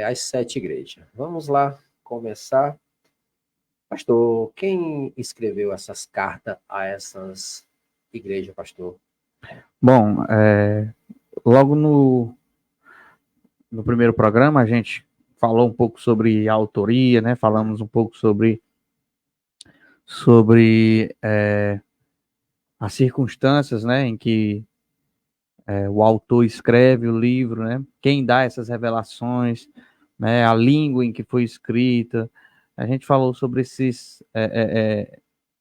as 7 igrejas. Vamos lá começar. Pastor, quem escreveu essas cartas a essas igrejas, pastor? Bom, logo no primeiro programa a gente falou um pouco sobre a autoria, né? Falamos um pouco sobre as circunstâncias, né, em que o autor escreve o livro, né? Quem dá essas revelações, né? A língua em que foi escrita. A gente falou sobre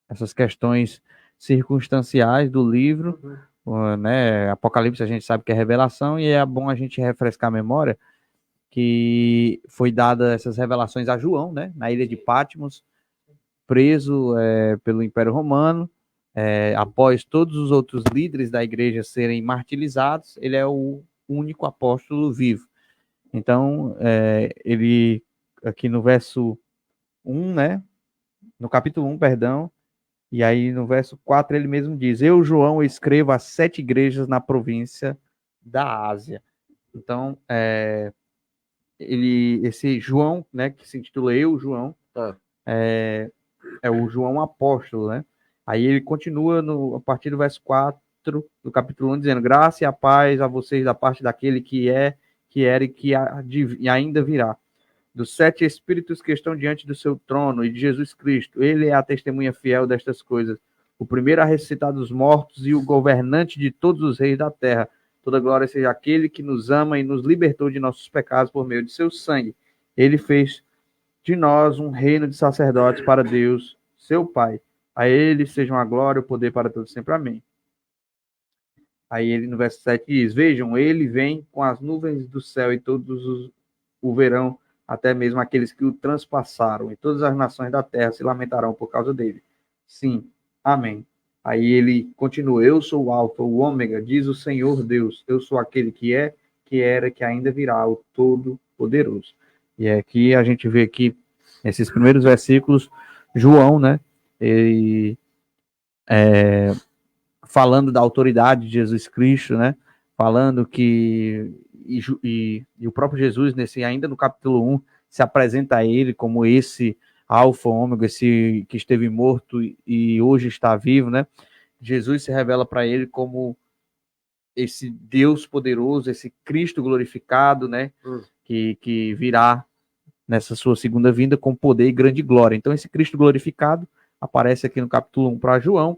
essas questões circunstanciais do livro, né? Apocalipse a gente sabe que é revelação e é bom a gente refrescar a memória que foi dada essas revelações a João, né? Na ilha de Patmos, preso pelo Império Romano. Após todos os outros líderes da igreja serem martirizados, ele é o único apóstolo vivo. Então, ele, aqui no verso 1, né? No capítulo 1, perdão, e aí no verso 4 ele mesmo diz: Eu, João, escrevo às 7 igrejas na província da Ásia. Então, esse João, né, que se intitula Eu, João, é o João apóstolo, né? Aí ele continua a partir do verso 4 do capítulo 1, dizendo: Graça e a paz a vocês da parte daquele que era e que ainda virá, dos 7 espíritos que estão diante do seu trono e de Jesus Cristo. Ele é a testemunha fiel destas coisas, o primeiro a ressuscitar dos mortos e o governante de todos os reis da terra. Toda glória seja aquele que nos ama e nos libertou de nossos pecados por meio de seu sangue. Ele fez de nós um reino de sacerdotes para Deus, seu Pai. A ele sejam a glória e o poder para todos sempre. Amém. Aí ele no verso 7 diz: Vejam, ele vem com as nuvens do céu e todos o verão, até mesmo aqueles que o transpassaram, e todas as nações da terra se lamentarão por causa dele. Sim, amém. Aí ele continua: Eu sou o Alfa, o Ômega, diz o Senhor Deus. Eu sou aquele que é, que era, que ainda virá, o Todo-Poderoso. E aqui a gente vê aqui, nesses primeiros versículos, João, né? Ele, falando da autoridade de Jesus Cristo, né? Falando que e o próprio Jesus, ainda no capítulo 1, se apresenta a ele como esse alfa, ômega, esse que esteve morto e hoje está vivo, né? Jesus se revela para ele como esse Deus poderoso, esse Cristo glorificado, né? Que virá nessa sua segunda vinda com poder e grande glória. Então, esse Cristo glorificado aparece aqui no capítulo 1 para João,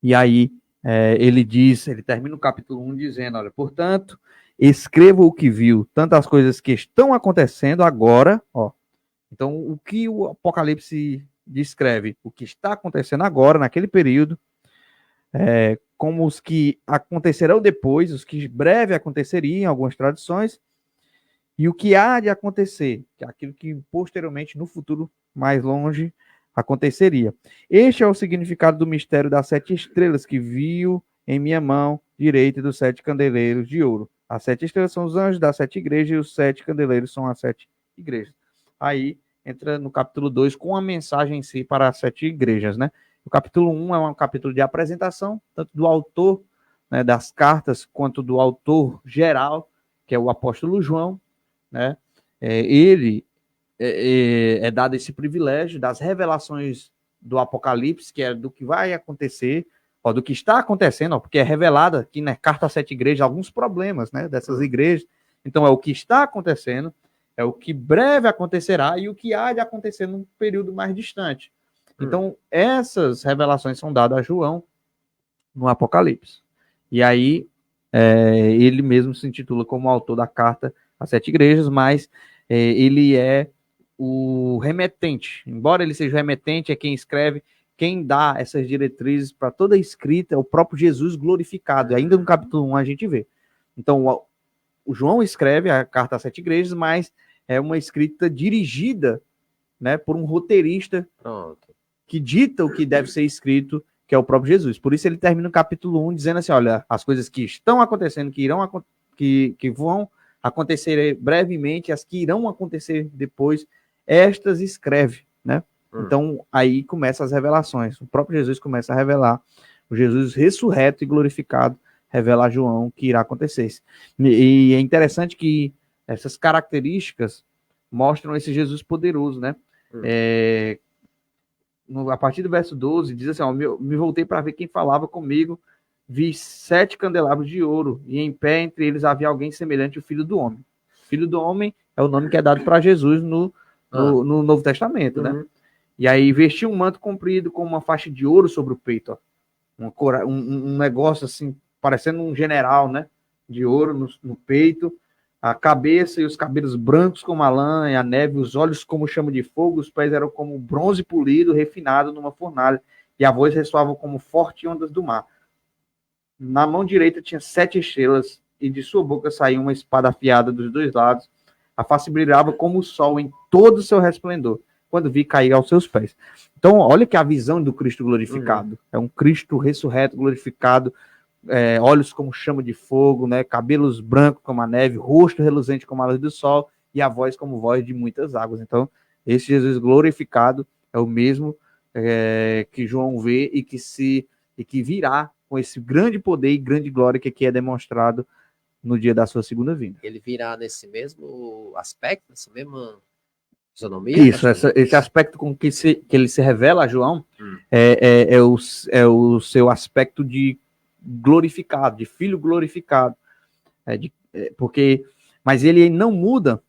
e aí ele termina o capítulo 1 dizendo: olha, portanto, escreva o que viu, tantas coisas que estão acontecendo agora, ó. Então, o que o Apocalipse descreve? O que está acontecendo agora, naquele período, como os que acontecerão depois, os que breve aconteceriam, em algumas tradições, e o que há de acontecer, que é aquilo que posteriormente, no futuro mais longe, aconteceria. Este é o significado do mistério das 7 estrelas que viu em minha mão direita dos 7 candeleiros de ouro. As 7 estrelas são os anjos das 7 igrejas e os 7 candeleiros são as 7 igrejas. Aí entra no capítulo 2 com a mensagem em si para as 7 igrejas, né? O capítulo 1 é um capítulo de apresentação, tanto do autor, né, das cartas, quanto do autor geral, que é o apóstolo João, né? Ele é dado esse privilégio das revelações do Apocalipse, que é do que vai acontecer, ó, do que está acontecendo, ó, porque é revelado aqui na Carta às 7 Igrejas alguns problemas, né, dessas igrejas. Então, é o que está acontecendo, é o que breve acontecerá e o que há de acontecer num período mais distante. Então, essas revelações são dadas a João no Apocalipse. E aí, ele mesmo se intitula como autor da Carta às 7 Igrejas, mas ele é o remetente. Embora ele seja o remetente, é quem escreve, quem dá essas diretrizes para toda a escrita, é o próprio Jesus glorificado. E ainda no capítulo 1 a gente vê. Então, o João escreve a Carta às 7 Igrejas, mas é uma escrita dirigida, né, por um roteirista que dita o que deve ser escrito, que é o próprio Jesus. Por isso ele termina o capítulo 1 dizendo assim: olha, as coisas que estão acontecendo, que vão acontecer brevemente, as que irão acontecer depois, estas escreve, né? Então, aí começam as revelações. O próprio Jesus começa a revelar. O Jesus ressurreto e glorificado revela a João que irá acontecer. E é interessante que Essas características mostram esse Jesus poderoso, né? A partir do verso 12, diz assim, ó, me voltei para ver quem falava comigo, vi 7 candelabros de ouro, e em pé entre eles havia alguém semelhante ao Filho do Homem. Filho do Homem é o nome que é dado para Jesus no Novo Testamento, né? E aí vestia um manto comprido com uma faixa de ouro sobre o peito, ó. Um negócio assim, parecendo um general, né? De ouro no peito, a cabeça e os cabelos brancos como a lã e a neve, os olhos como chama de fogo, os pés eram como bronze polido, refinado numa fornalha, e a voz ressoava como fortes ondas do mar. Na mão direita tinha 7 estrelas, e de sua boca saía uma espada afiada dos 2 lados. A face brilhava como o sol em todo o seu resplendor, quando vi cair aos seus pés. Então, olha que a visão do Cristo glorificado. É um Cristo ressurreto, glorificado, olhos como chama de fogo, né? Cabelos brancos como a neve, rosto reluzente como a luz do sol, e a voz como voz de muitas águas. Então, esse Jesus glorificado é o mesmo que João vê e que virá com esse grande poder e grande glória que aqui é demonstrado no dia da sua segunda vinda. Ele virá nesse mesmo aspecto, nessa mesma fisionomia? Isso, esse aspecto com que ele se revela a João é o seu aspecto de glorificado, de filho glorificado. Mas ele não muda,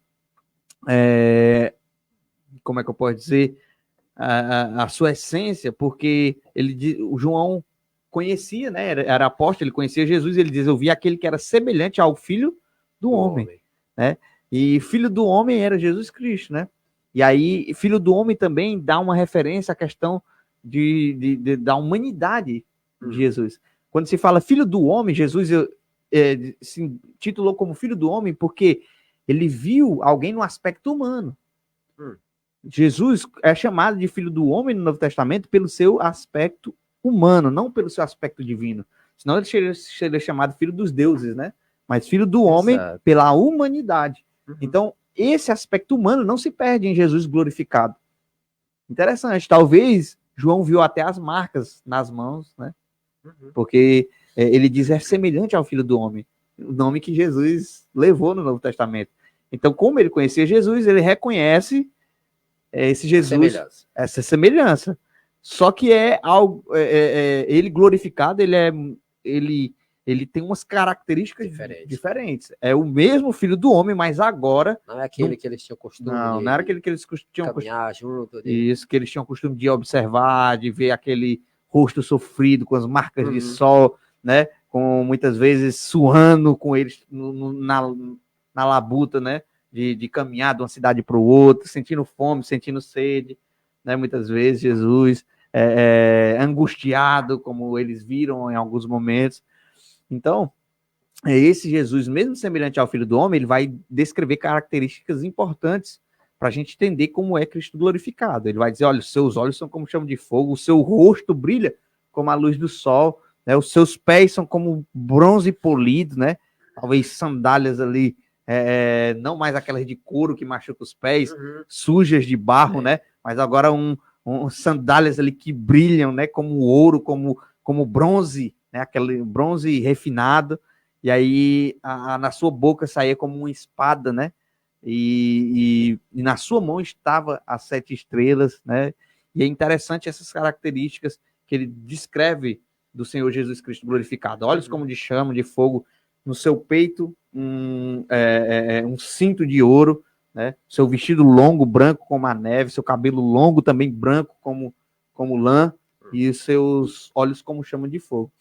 como é que eu posso dizer, a sua essência, porque o João conhecia, né? Era apóstolo, ele conhecia Jesus, ele diz, eu vi aquele que era semelhante ao Filho do Homem, né? E Filho do Homem era Jesus Cristo, né? E aí, Filho do Homem também dá uma referência à questão da humanidade de Jesus. Quando se fala Filho do Homem, Jesus se intitulou como Filho do Homem porque ele viu alguém no aspecto humano. Jesus é chamado de Filho do Homem no Novo Testamento pelo seu aspecto humano, não pelo seu aspecto divino. Senão ele seria chamado Filho dos Deuses, né? Mas Filho do Homem pela humanidade. Então, esse aspecto humano não se perde em Jesus glorificado. Interessante. Talvez João viu até as marcas nas mãos, né? Porque ele diz é semelhante ao Filho do Homem, o nome que Jesus levou no Novo Testamento. Então, como ele conhecia Jesus, ele reconhece esse Jesus, essa semelhança. Só que ele glorificado, ele tem umas características diferentes. É o mesmo Filho do Homem, mas agora... Não é aquele que eles tinham costume não era aquele que eles tinham caminhar junto. Isso, que eles tinham costume de observar, de ver aquele rosto sofrido, com as marcas de sol, né? Com muitas vezes suando com eles na labuta, né? De caminhar de uma cidade para o outro, sentindo fome, sentindo sede, né? Muitas vezes Jesus angustiado, como eles viram em alguns momentos. Então, esse Jesus, mesmo semelhante ao Filho do Homem, ele vai descrever características importantes para a gente entender como é Cristo glorificado. Ele vai dizer, olha, os seus olhos são como chama de fogo, o seu rosto brilha como a luz do sol, né? Os seus pés são como bronze polido, né? Talvez sandálias ali, não mais aquelas de couro que machuca os pés, sujas de barro, né? Mas agora sandálias ali que brilham, né? Como ouro, como bronze, né? Aquele bronze refinado. E aí na sua boca saía como uma espada, né? E na sua mão estava as 7 estrelas, né? E é interessante essas características que ele descreve do Senhor Jesus Cristo glorificado. Olhos como de chama, de fogo, no seu peito um cinto de ouro, né? Seu vestido longo, branco como a neve, seu cabelo longo também branco como lã, e os seus olhos como chama de fogo.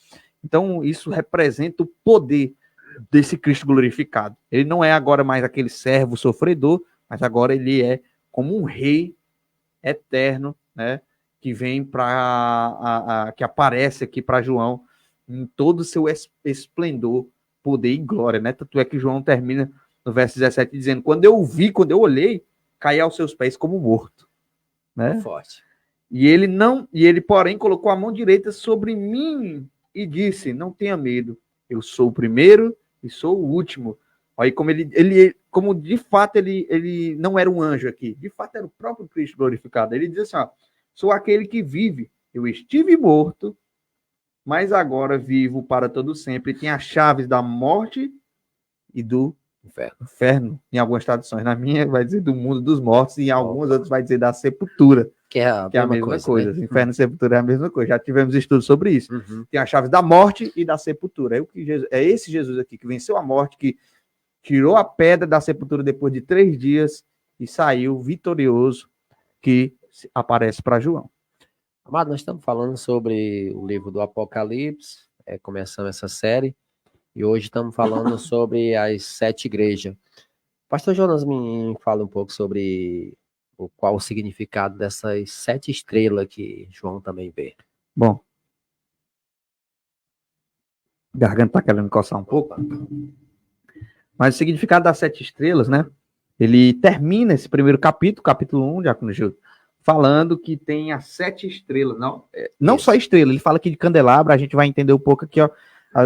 Então, isso representa o poder desse Cristo glorificado. Ele não é agora mais aquele servo sofredor, mas agora ele é como um rei eterno, né? Que vem que aparece aqui para João em todo o seu esplendor, poder e glória, né? Tanto é que João termina no verso 17 dizendo: quando eu olhei, caí aos seus pés como morto, né? Forte. E ele, porém, colocou a mão direita sobre mim e disse: não tenha medo, eu sou o primeiro e sou o último. Aí como como de fato ele não era um anjo aqui, de fato era o próprio Cristo glorificado. Ele diz assim: ó, sou aquele que vive, eu estive morto, mas agora vivo para todo sempre, e tenho as chaves da morte e do Inferno, em algumas traduções. Na minha vai dizer do mundo dos mortos, e em algumas outras vai dizer da sepultura. Que é a mesma coisa. Né? Inferno e sepultura é a mesma coisa. Já tivemos estudos sobre isso. Tem a chave da morte e da sepultura. É esse Jesus aqui que venceu a morte, que tirou a pedra da sepultura depois de 3 dias e saiu vitorioso, que aparece para João. Amado, nós estamos falando sobre o livro do Apocalipse, começando essa série, e hoje estamos falando sobre as 7 igrejas. Pastor Jonas, me fala um pouco sobre qual o significado dessas 7 estrelas que João também vê. Bom, a garganta está querendo coçar um pouco, mas o significado das 7 estrelas, né? Ele termina esse primeiro capítulo 1, Diácono Gildo, falando que tem as 7 estrelas, não só estrela, ele fala aqui de candelabro, a gente vai entender um pouco aqui, ó,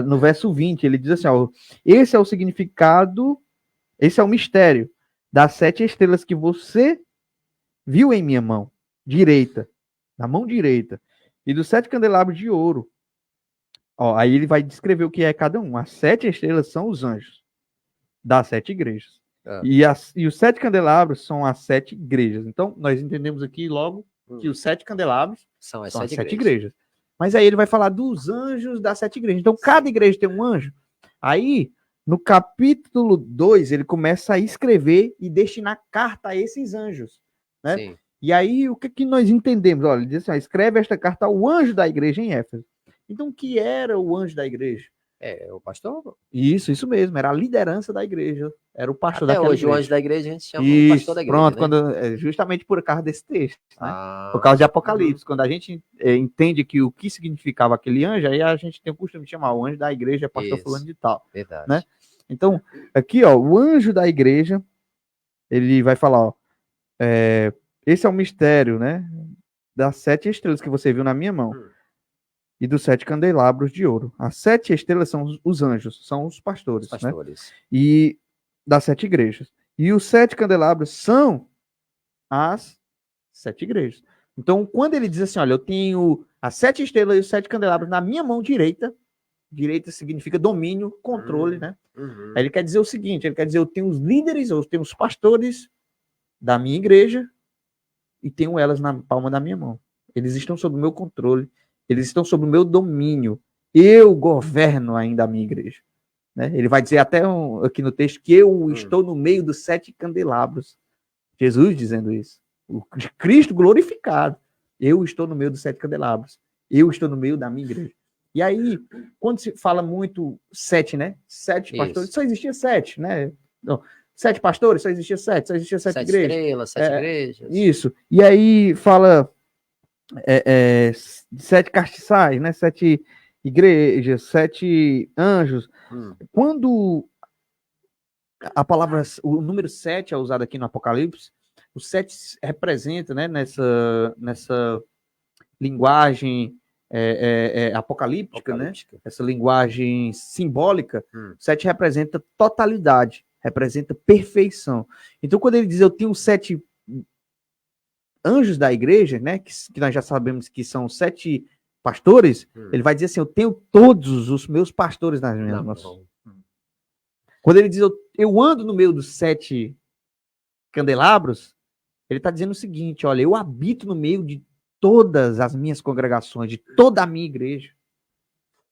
no verso 20, ele diz assim, ó, esse é o significado, esse é o mistério das 7 estrelas que você viu em minha mão direita, na mão direita, e dos 7 candelabros de ouro. Ó, aí ele vai descrever o que é cada um. As 7 estrelas são os anjos das 7 igrejas. E os 7 candelabros são as 7 igrejas. Então, nós entendemos aqui logo que os 7 candelabros são as 7 igrejas. Mas aí ele vai falar dos anjos das 7 igrejas. Então, cada igreja tem um anjo. Aí, no capítulo 2, ele começa a escrever e destinar carta a esses anjos. Né? Sim. E aí, o que nós entendemos? Olha, ele diz assim, ó, escreve esta carta ao anjo da igreja em Éfeso. Então, o que era o anjo da igreja? O pastor? Isso mesmo, era a liderança da igreja, era o pastor Até daquela hoje, igreja. O anjo da igreja a gente chama o pastor da igreja, pronto, né? Justamente por causa desse texto, né? Por causa de Apocalipse, quando a gente entende que o que significava aquele anjo, aí a gente tem o costume de chamar o anjo da igreja, pastor fulano de tal. Verdade. Né? Então, aqui, ó, o anjo da igreja, ele vai falar, ó, esse é o mistério, né, das 7 estrelas que você viu na minha mão. E dos 7 candelabros de ouro. As 7 estrelas são os anjos, são os pastores. Né? E das 7 igrejas. E os 7 candelabros são as 7 igrejas. Então, quando ele diz assim, olha, eu tenho as 7 estrelas e os 7 candelabros na minha mão direita, direita significa domínio, controle, né? Aí ele quer dizer o seguinte, ele quer dizer, eu tenho os líderes, eu tenho os pastores da minha igreja e tenho elas na palma da minha mão. Eles estão sob o meu controle. Eles estão sob o meu domínio. Eu governo ainda a minha igreja. Né? Ele vai dizer até aqui no texto que eu estou no meio dos 7 candelabros. Jesus dizendo isso. O Cristo glorificado. Eu estou no meio dos 7 candelabros. Eu estou no meio da minha igreja. E aí, quando se fala muito 7, né? 7 pastores, só existia 7, né? Não, 7 pastores, só existia 7 igrejas. 7 estrelas, 7 igrejas. Isso. E aí fala 7 castiçais, né? 7 igrejas, 7 anjos. Quando a palavra, o número 7 é usado aqui no Apocalipse, o 7 representa, né, nessa linguagem apocalíptica, né? Essa linguagem simbólica, 7 representa totalidade, representa perfeição. Então, quando ele diz eu tenho 7 anjos da igreja, né, que nós já sabemos que são 7 pastores, ele vai dizer assim, eu tenho todos os meus pastores nas minhas mãos. Quando ele diz, eu ando no meio dos 7 candelabros, ele está dizendo o seguinte, olha, eu habito no meio de todas as minhas congregações, de toda a minha igreja.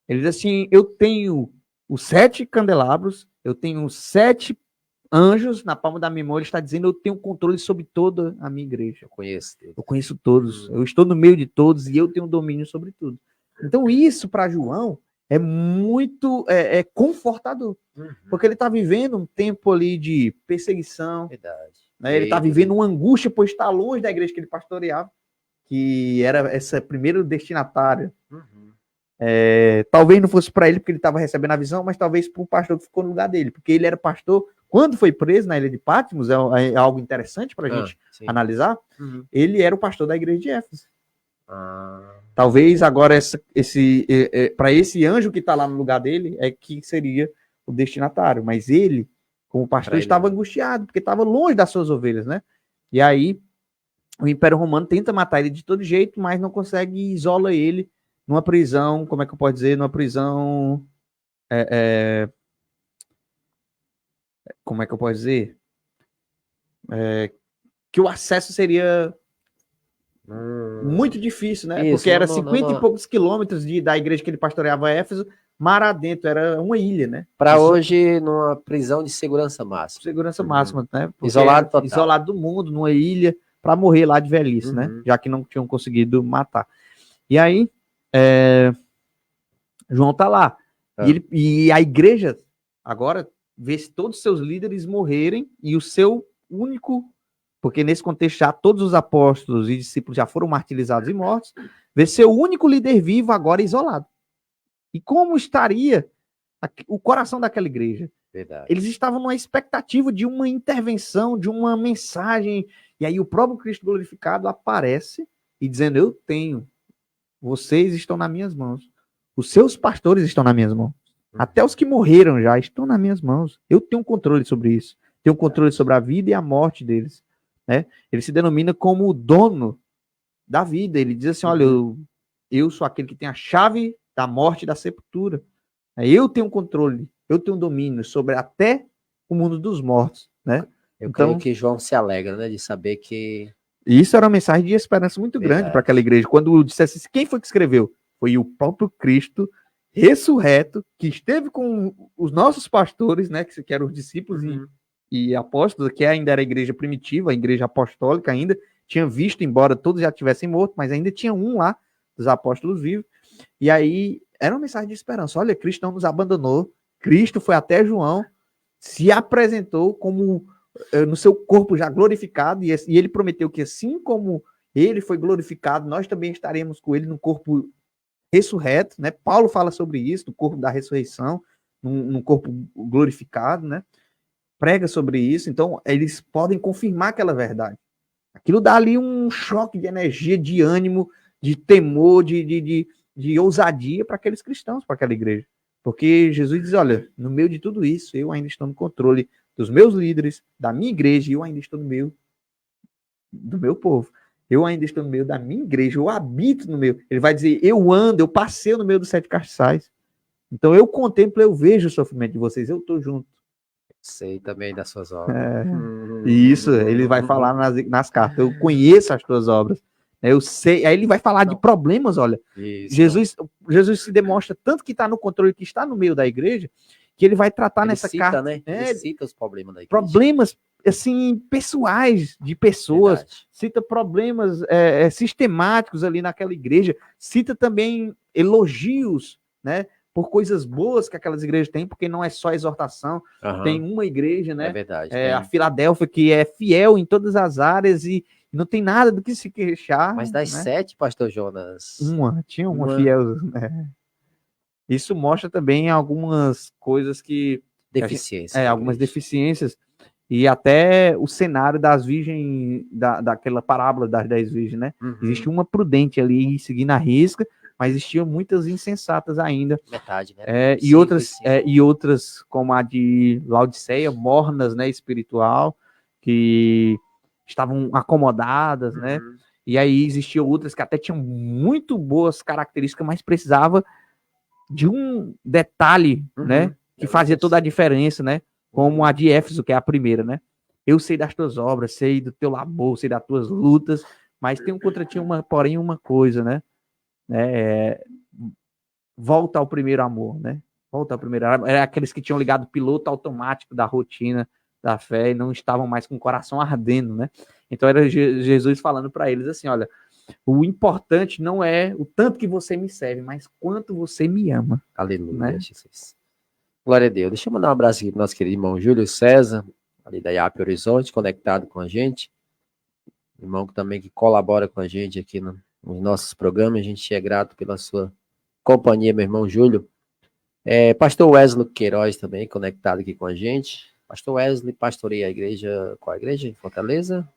Ele diz assim, eu tenho os 7 candelabros, eu tenho 7 anjos na palma da minha mão, ele está dizendo, eu tenho controle sobre toda a minha igreja. Eu conheço todos, eu estou no meio de todos e eu tenho domínio sobre tudo. Então isso para João é muito confortador, porque ele está vivendo um tempo ali de perseguição, né? Ele está vivendo uma angústia por estar longe da igreja que ele pastoreava, que era essa primeira destinatária. Talvez não fosse para ele porque ele estava recebendo a visão, mas talvez para o pastor que ficou no lugar dele, porque ele era pastor. Quando foi preso na ilha de Patmos, é algo interessante para a gente analisar, ele era o pastor da igreja de Éfeso. Talvez agora para esse anjo que está lá no lugar dele é que seria o destinatário, mas ele, como pastor, estava angustiado, porque estava longe das suas ovelhas, né? E aí o Império Romano tenta matar ele de todo jeito, mas não consegue e isola ele numa prisão, como é que eu posso dizer, numa prisão como é que eu posso dizer? Que o acesso seria muito difícil, né? Isso, porque era não, 50 e poucos quilômetros da igreja que ele pastoreava Éfeso, mar adentro, era uma ilha, né? Para hoje, numa prisão de segurança máxima. Segurança máxima, né? Porque Isolado total. Isolado do mundo, numa ilha, para morrer lá de velhice, né? Já que não tinham conseguido matar. E aí, João tá lá. E a igreja agora vê se todos os seus líderes morrerem e o seu único, porque nesse contexto já todos os apóstolos e discípulos já foram martirizados e mortos, vê seu único líder vivo agora isolado. E como estaria o coração daquela igreja? Verdade. Eles estavam numa expectativa de uma intervenção, de uma mensagem, e aí o próprio Cristo glorificado aparece e dizendo, eu tenho, vocês estão nas minhas mãos, os seus pastores estão nas minhas mãos, até os que morreram já estão nas minhas mãos, eu tenho controle sobre isso, tenho controle sobre a vida e a morte deles, né? Ele se denomina como o dono da vida, ele diz assim, olha, eu sou aquele que tem a chave da morte e da sepultura, eu tenho controle, eu tenho domínio sobre até o mundo dos mortos, né? Eu creio que João se alegra, né, de saber que... Isso era uma mensagem de esperança muito grande para aquela igreja. Quando dissesse assim, quem foi que escreveu? Foi o próprio Cristo ressurreto, que esteve com os nossos pastores, né, que eram os discípulos e apóstolos, que ainda era a igreja primitiva, a igreja apostólica ainda, tinha visto, embora todos já tivessem morto, mas ainda tinha um lá, dos apóstolos vivos. E aí era uma mensagem de esperança. Olha, Cristo não nos abandonou. Cristo foi até João, se apresentou como no seu corpo já glorificado, e ele prometeu que assim como ele foi glorificado, nós também estaremos com ele no corpo ressurreto, né? Paulo fala sobre isso, no corpo da ressurreição, num corpo glorificado, né? Prega sobre isso, então eles podem confirmar aquela verdade. Aquilo dá ali um choque de energia, de ânimo, de temor, de ousadia para aqueles cristãos, para aquela igreja. Porque Jesus diz, olha, no meio de tudo isso, eu ainda estou no controle dos meus líderes, da minha igreja, e eu ainda estou no meio do meu povo. Eu ainda estou no meio da minha igreja, eu habito no meio. Ele vai dizer, eu passei no meio dos 7 castiçais. Então eu contemplo, eu vejo o sofrimento de vocês, eu estou junto. Sei também das suas obras. Isso, ele vai falar nas cartas, eu conheço as tuas obras. Eu sei, aí ele vai falar de problemas, olha. Jesus se demonstra tanto que está no controle, que está no meio da igreja, que ele vai tratar nessa carta. Né? Ele cita os problemas da igreja. Problemas, assim, pessoais de pessoas. Verdade. Cita problemas sistemáticos ali naquela igreja. Cita também elogios, né? Por coisas boas que aquelas igrejas têm, porque não é só exortação. Tem uma igreja, né? É verdade. A Filadélfia, que é fiel em todas as áreas e não tem nada do que se queixar. Mas das 7, pastor Jonas? Tinha uma fiel. Isso mostra também algumas coisas que... Deficiências. Algumas deficiências. E até o cenário das virgens, daquela parábola das 10 virgens, né? Existe uma prudente ali, seguindo a risca, mas existiam muitas insensatas ainda. Metade, né? E outras, como a de Laodiceia, mornas, né? Espiritual, que estavam acomodadas, né? E aí existiam outras que até tinham muito boas características, mas precisava de um detalhe, né? Que fazia toda a diferença, né? Como a de Éfeso, que é a primeira, né? Eu sei das tuas obras, sei do teu labor, sei das tuas lutas, mas tem contra ti porém uma coisa, né? Volta ao primeiro amor, né? Volta ao primeiro amor. Era aqueles que tinham ligado o piloto automático da rotina da fé e não estavam mais com o coração ardendo, né? Então era Jesus falando para eles assim, olha, o importante não é o tanto que você me serve, mas quanto você me ama. Aleluia, né? Jesus. Glória a Deus. Deixa eu mandar um abraço aqui pro nosso querido irmão Júlio César, ali da IAP Horizonte, conectado com a gente. Irmão que também que colabora com a gente aqui nos nossos programas. A gente é grato pela sua companhia, meu irmão Júlio. Pastor Wesley Queiroz também conectado aqui com a gente. Pastor Wesley pastoreia a igreja, qual a igreja? Em Fortaleza?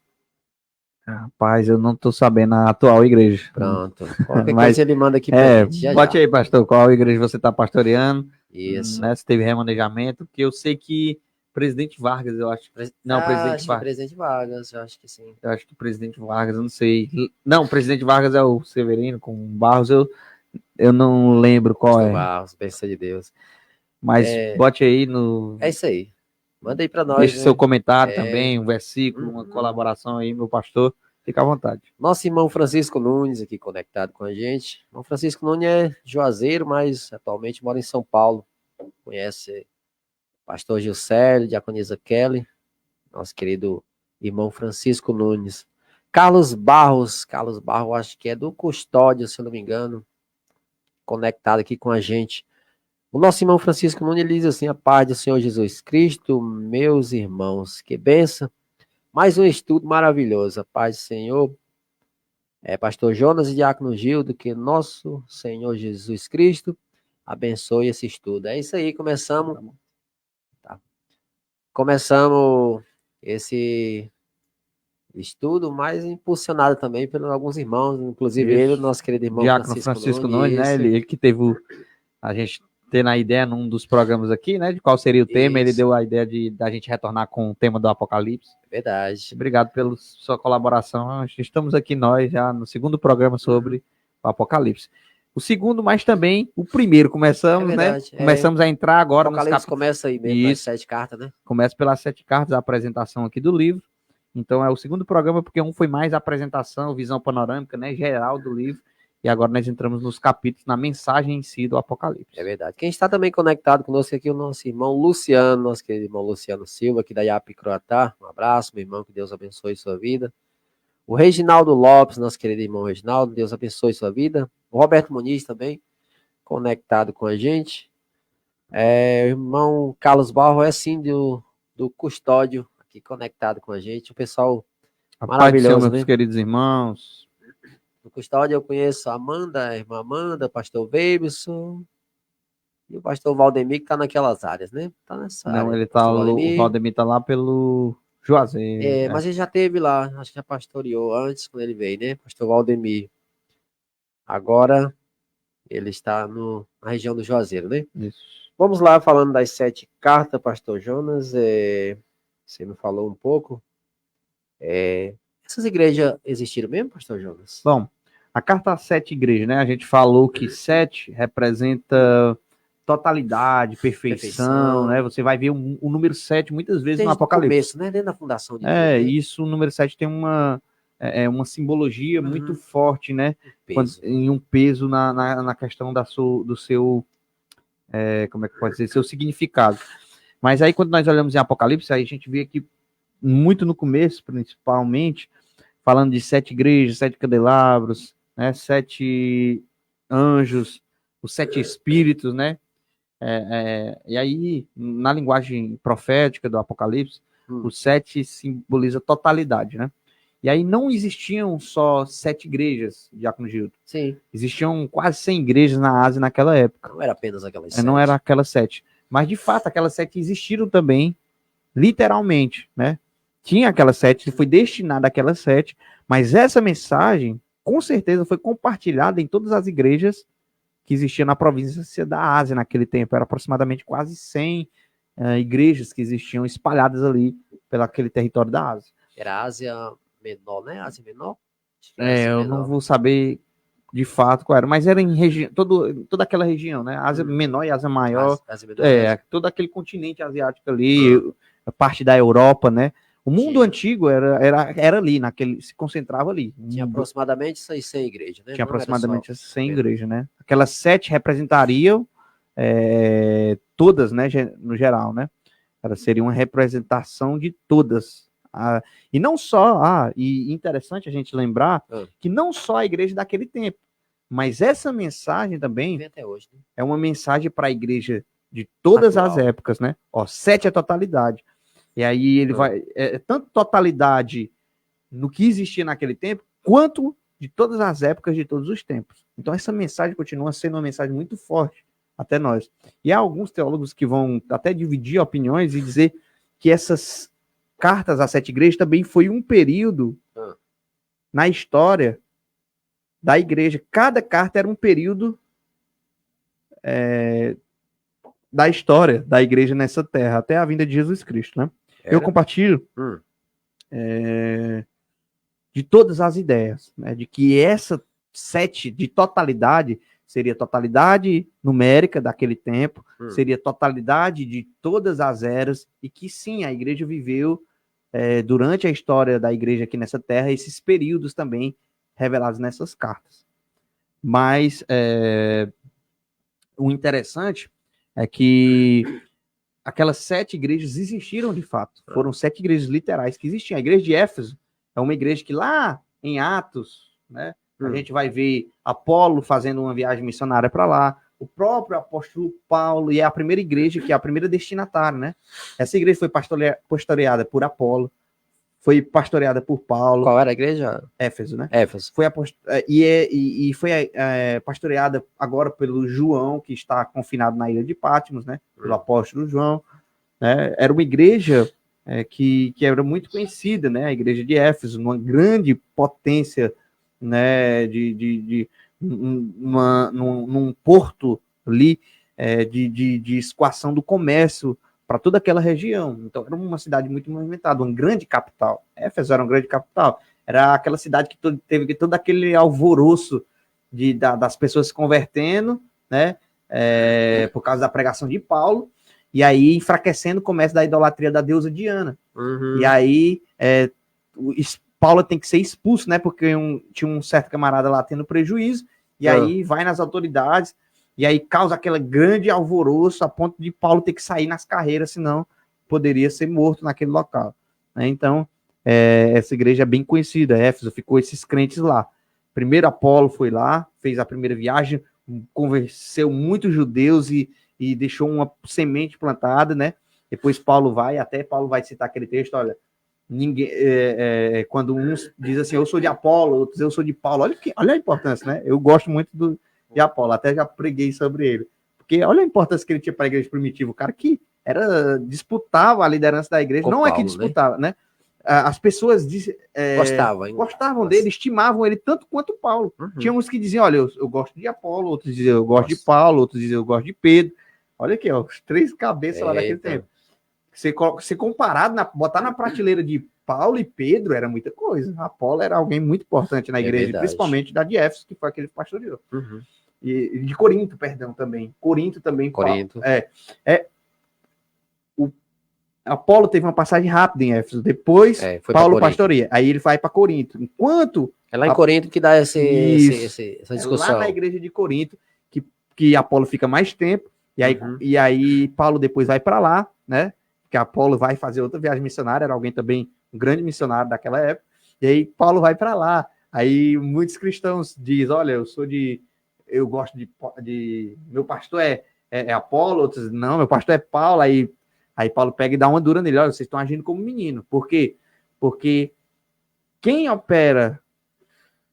Rapaz, eu não tô sabendo a atual igreja. Pronto. Qualquer coisa ele manda aqui pra gente. Bote aí, pastor, qual igreja você tá pastoreando. Isso. Né, se teve remanejamento, porque eu sei que Presidente Vargas, eu acho. Presidente Vargas, eu acho que sim. Eu acho que Presidente Vargas, eu não sei. Não, Presidente Vargas é o Severino com Barros, eu não lembro qual é. Barros, bênção de Deus. Mas bote aí no... É isso aí. Manda aí para nós. Deixe né? seu comentário também, um versículo, uma colaboração aí, meu pastor. Fica à vontade. Nosso irmão Francisco Nunes aqui conectado com a gente. O irmão Francisco Nunes é juazeiro, mas atualmente mora em São Paulo. Conhece pastor Gilcélio, diaconisa Kelly, nosso querido irmão Francisco Nunes. Carlos Barros, acho que é do Custódio, se eu não me engano, conectado aqui com a gente. O nosso irmão Francisco Nunes, ele diz assim: a paz do Senhor Jesus Cristo, meus irmãos, que benção. Mais um estudo maravilhoso, a paz do Senhor. Pastor Jonas e Diácono Gildo, que nosso Senhor Jesus Cristo abençoe esse estudo. É isso aí, começamos esse estudo, mais impulsionado também por alguns irmãos, inclusive Isso. ele, nosso querido irmão Diácono Francisco Nunes, né? Ele que teve a gente tendo a ideia num dos programas aqui, né? De qual seria o tema, ele deu a ideia da gente retornar com o tema do Apocalipse. Verdade. Obrigado pela sua colaboração. Estamos aqui nós já no segundo programa sobre o Apocalipse. O segundo, mas também o primeiro. Começamos, né? Começamos a entrar agora nos capítulos. Começa aí mesmo, as 7 cartas, né? Começa pelas 7 cartas, a apresentação aqui do livro. Então é o segundo programa, porque um foi mais a apresentação, visão panorâmica, né? Geral do livro. E agora nós entramos nos capítulos, na mensagem em si do Apocalipse. É verdade. Quem está também conectado conosco aqui é o nosso irmão Luciano, nosso querido irmão Luciano Silva, aqui da IAP Croatá. Um abraço, meu irmão, que Deus abençoe sua vida. O Reginaldo Lopes, nosso querido irmão Reginaldo, Deus abençoe sua vida. O Roberto Muniz também, conectado com a gente. O irmão Carlos Barro é sim do Custódio, aqui conectado com a gente. O pessoal maravilhoso, meus queridos irmãos. No Custódio eu conheço a Amanda, a irmã Amanda, o pastor Weibson e o pastor Valdemir, que está naquelas áreas, né? Tá nessa área. Ele tá, o Valdemir tá lá pelo Juazeiro. Mas ele já teve lá, acho que já pastoreou antes, quando ele veio, né? Pastor Valdemir. Agora ele está na região do Juazeiro, né? Isso. Vamos lá, falando das 7 cartas, pastor Jonas. Você me falou um pouco. Essas igrejas existiram mesmo, pastor Jonas? Bom, a carta às 7 igrejas, né? A gente falou que 7 representa totalidade, perfeição, né? Você vai ver o número 7 muitas vezes no Apocalipse. Começo, né? Dentro da fundação de Deus, né? Isso, o número 7 tem uma simbologia muito forte, né? Em um peso na questão do seu, como é que pode dizer, seu significado. Mas aí quando nós olhamos em Apocalipse, aí a gente vê que muito no começo, principalmente, falando de 7 igrejas, 7 candelabros, né? 7 anjos, os 7 espíritos, né? E aí, na linguagem profética do Apocalipse, o 7 simboliza totalidade, né? E aí não existiam só 7 igrejas, Diácono Gildo. Sim. Existiam quase 100 igrejas na Ásia naquela época. Não era apenas aquelas 7. Não era aquelas 7. Mas, de fato, aquelas 7 existiram também, literalmente, né? Tinha aquelas 7, foi destinada àquelas 7, mas essa mensagem, com certeza, foi compartilhada em todas as igrejas que existiam na província da Ásia naquele tempo. Era aproximadamente quase 100 igrejas que existiam espalhadas ali pelo aquele território da Ásia. Era a Ásia Menor, né? Ásia Menor? Eu não vou saber de fato qual era, mas era em região, toda aquela região, né? Ásia Menor e Ásia Maior. Ásia Menor, todo aquele continente asiático ali, a parte da Europa, né? O mundo antigo era ali, se concentrava ali. Tinha aproximadamente 100 igrejas, né? Tinha aproximadamente 100 igrejas, né? Aquelas 7 representariam todas, né? No geral, né? Elas seriam uma representação de todas. E não só, e interessante a gente lembrar que não só a igreja daquele tempo, mas essa mensagem também até hoje, né? É uma mensagem para a igreja de todas as épocas, né? 7 é totalidade. E aí ele vai, tanto totalidade no que existia naquele tempo, quanto de todas as épocas, de todos os tempos. Então essa mensagem continua sendo uma mensagem muito forte até nós. E há alguns teólogos que vão até dividir opiniões e dizer que essas cartas às 7 igrejas também foi um período na história da igreja. Cada carta era um período da história da igreja nessa terra, até a vinda de Jesus Cristo, né? Eu compartilho de todas as ideias, né, de que essa 7 de totalidade seria totalidade numérica daquele tempo, seria totalidade de todas as eras, e que sim, a igreja viveu durante a história da igreja aqui nessa terra, esses períodos também revelados nessas cartas. Mas o interessante é que aquelas 7 igrejas existiram de fato. Foram 7 igrejas literais que existiam. A igreja de Éfeso é uma igreja que lá em Atos, né, a gente vai ver Apolo fazendo uma viagem missionária para lá, o próprio apóstolo Paulo, e é a primeira igreja, que é a primeira destinatária, né? Essa igreja foi pastoreada por Apolo, foi pastoreada por Paulo. Qual era a igreja? Éfeso, né? Éfeso. Foi foi pastoreada agora pelo João, que está confinado na ilha de Patmos, né? Pelo apóstolo João. Né? Era uma igreja que era muito conhecida, né? A igreja de Éfeso, uma grande potência, né? Num porto ali de escoação do comércio para toda aquela região. Então, era uma cidade muito movimentada, uma grande capital. Éfeso era uma grande capital. Era aquela cidade que teve todo aquele alvoroço das pessoas se convertendo, né? Por causa da pregação de Paulo, e aí enfraquecendo o comércio da idolatria da deusa Diana. E aí Paulo tem que ser expulso, né? Porque tinha um certo camarada lá tendo prejuízo, e aí vai nas autoridades, e aí causa aquele grande alvoroço a ponto de Paulo ter que sair nas carreiras, senão poderia ser morto naquele local. Né? Então, essa igreja é bem conhecida, Éfeso, ficou esses crentes lá. Primeiro Apolo foi lá, fez a primeira viagem, convenceu muitos judeus e deixou uma semente plantada, né? Depois Paulo vai citar aquele texto, olha, ninguém, quando uns dizem assim, eu sou de Apolo, outros eu sou de Paulo, olha a importância, né? Eu gosto muito de Apolo, até já preguei sobre ele, porque olha a importância que ele tinha para a igreja primitiva, o cara que disputava a liderança da igreja, não Paulo, é que disputava, né? As pessoas gostavam dele, estimavam ele tanto quanto Paulo. Tinha uns que diziam, olha, eu gosto de Apolo, outros diziam, eu gosto de Paulo, outros diziam, eu gosto de Pedro. Olha aqui, ó, os 3 cabeças lá daquele tempo. Ser comparado, botar na prateleira de Paulo e Pedro era muita coisa. Apolo era alguém muito importante na igreja, principalmente da de Éfeso, que foi aquele que pastoreou. E de Corinto, perdão, também. Corinto. Apolo teve uma passagem rápida em Éfeso, depois Paulo pastoreia, aí ele vai para Corinto. Enquanto é lá em Corinto que dá essa discussão. Lá na igreja de Corinto que Apolo fica mais tempo, e aí Paulo depois vai para lá, né? Que Apolo vai fazer outra viagem missionária, era alguém também, um grande missionário daquela época, e aí Paulo vai para lá. Aí muitos cristãos dizem, olha, eu gosto de meu pastor é Apolo, outros não, meu pastor é Paulo. Aí Paulo pega e dá uma dura nele, olha, vocês estão agindo como menino. Por quê? Porque quem opera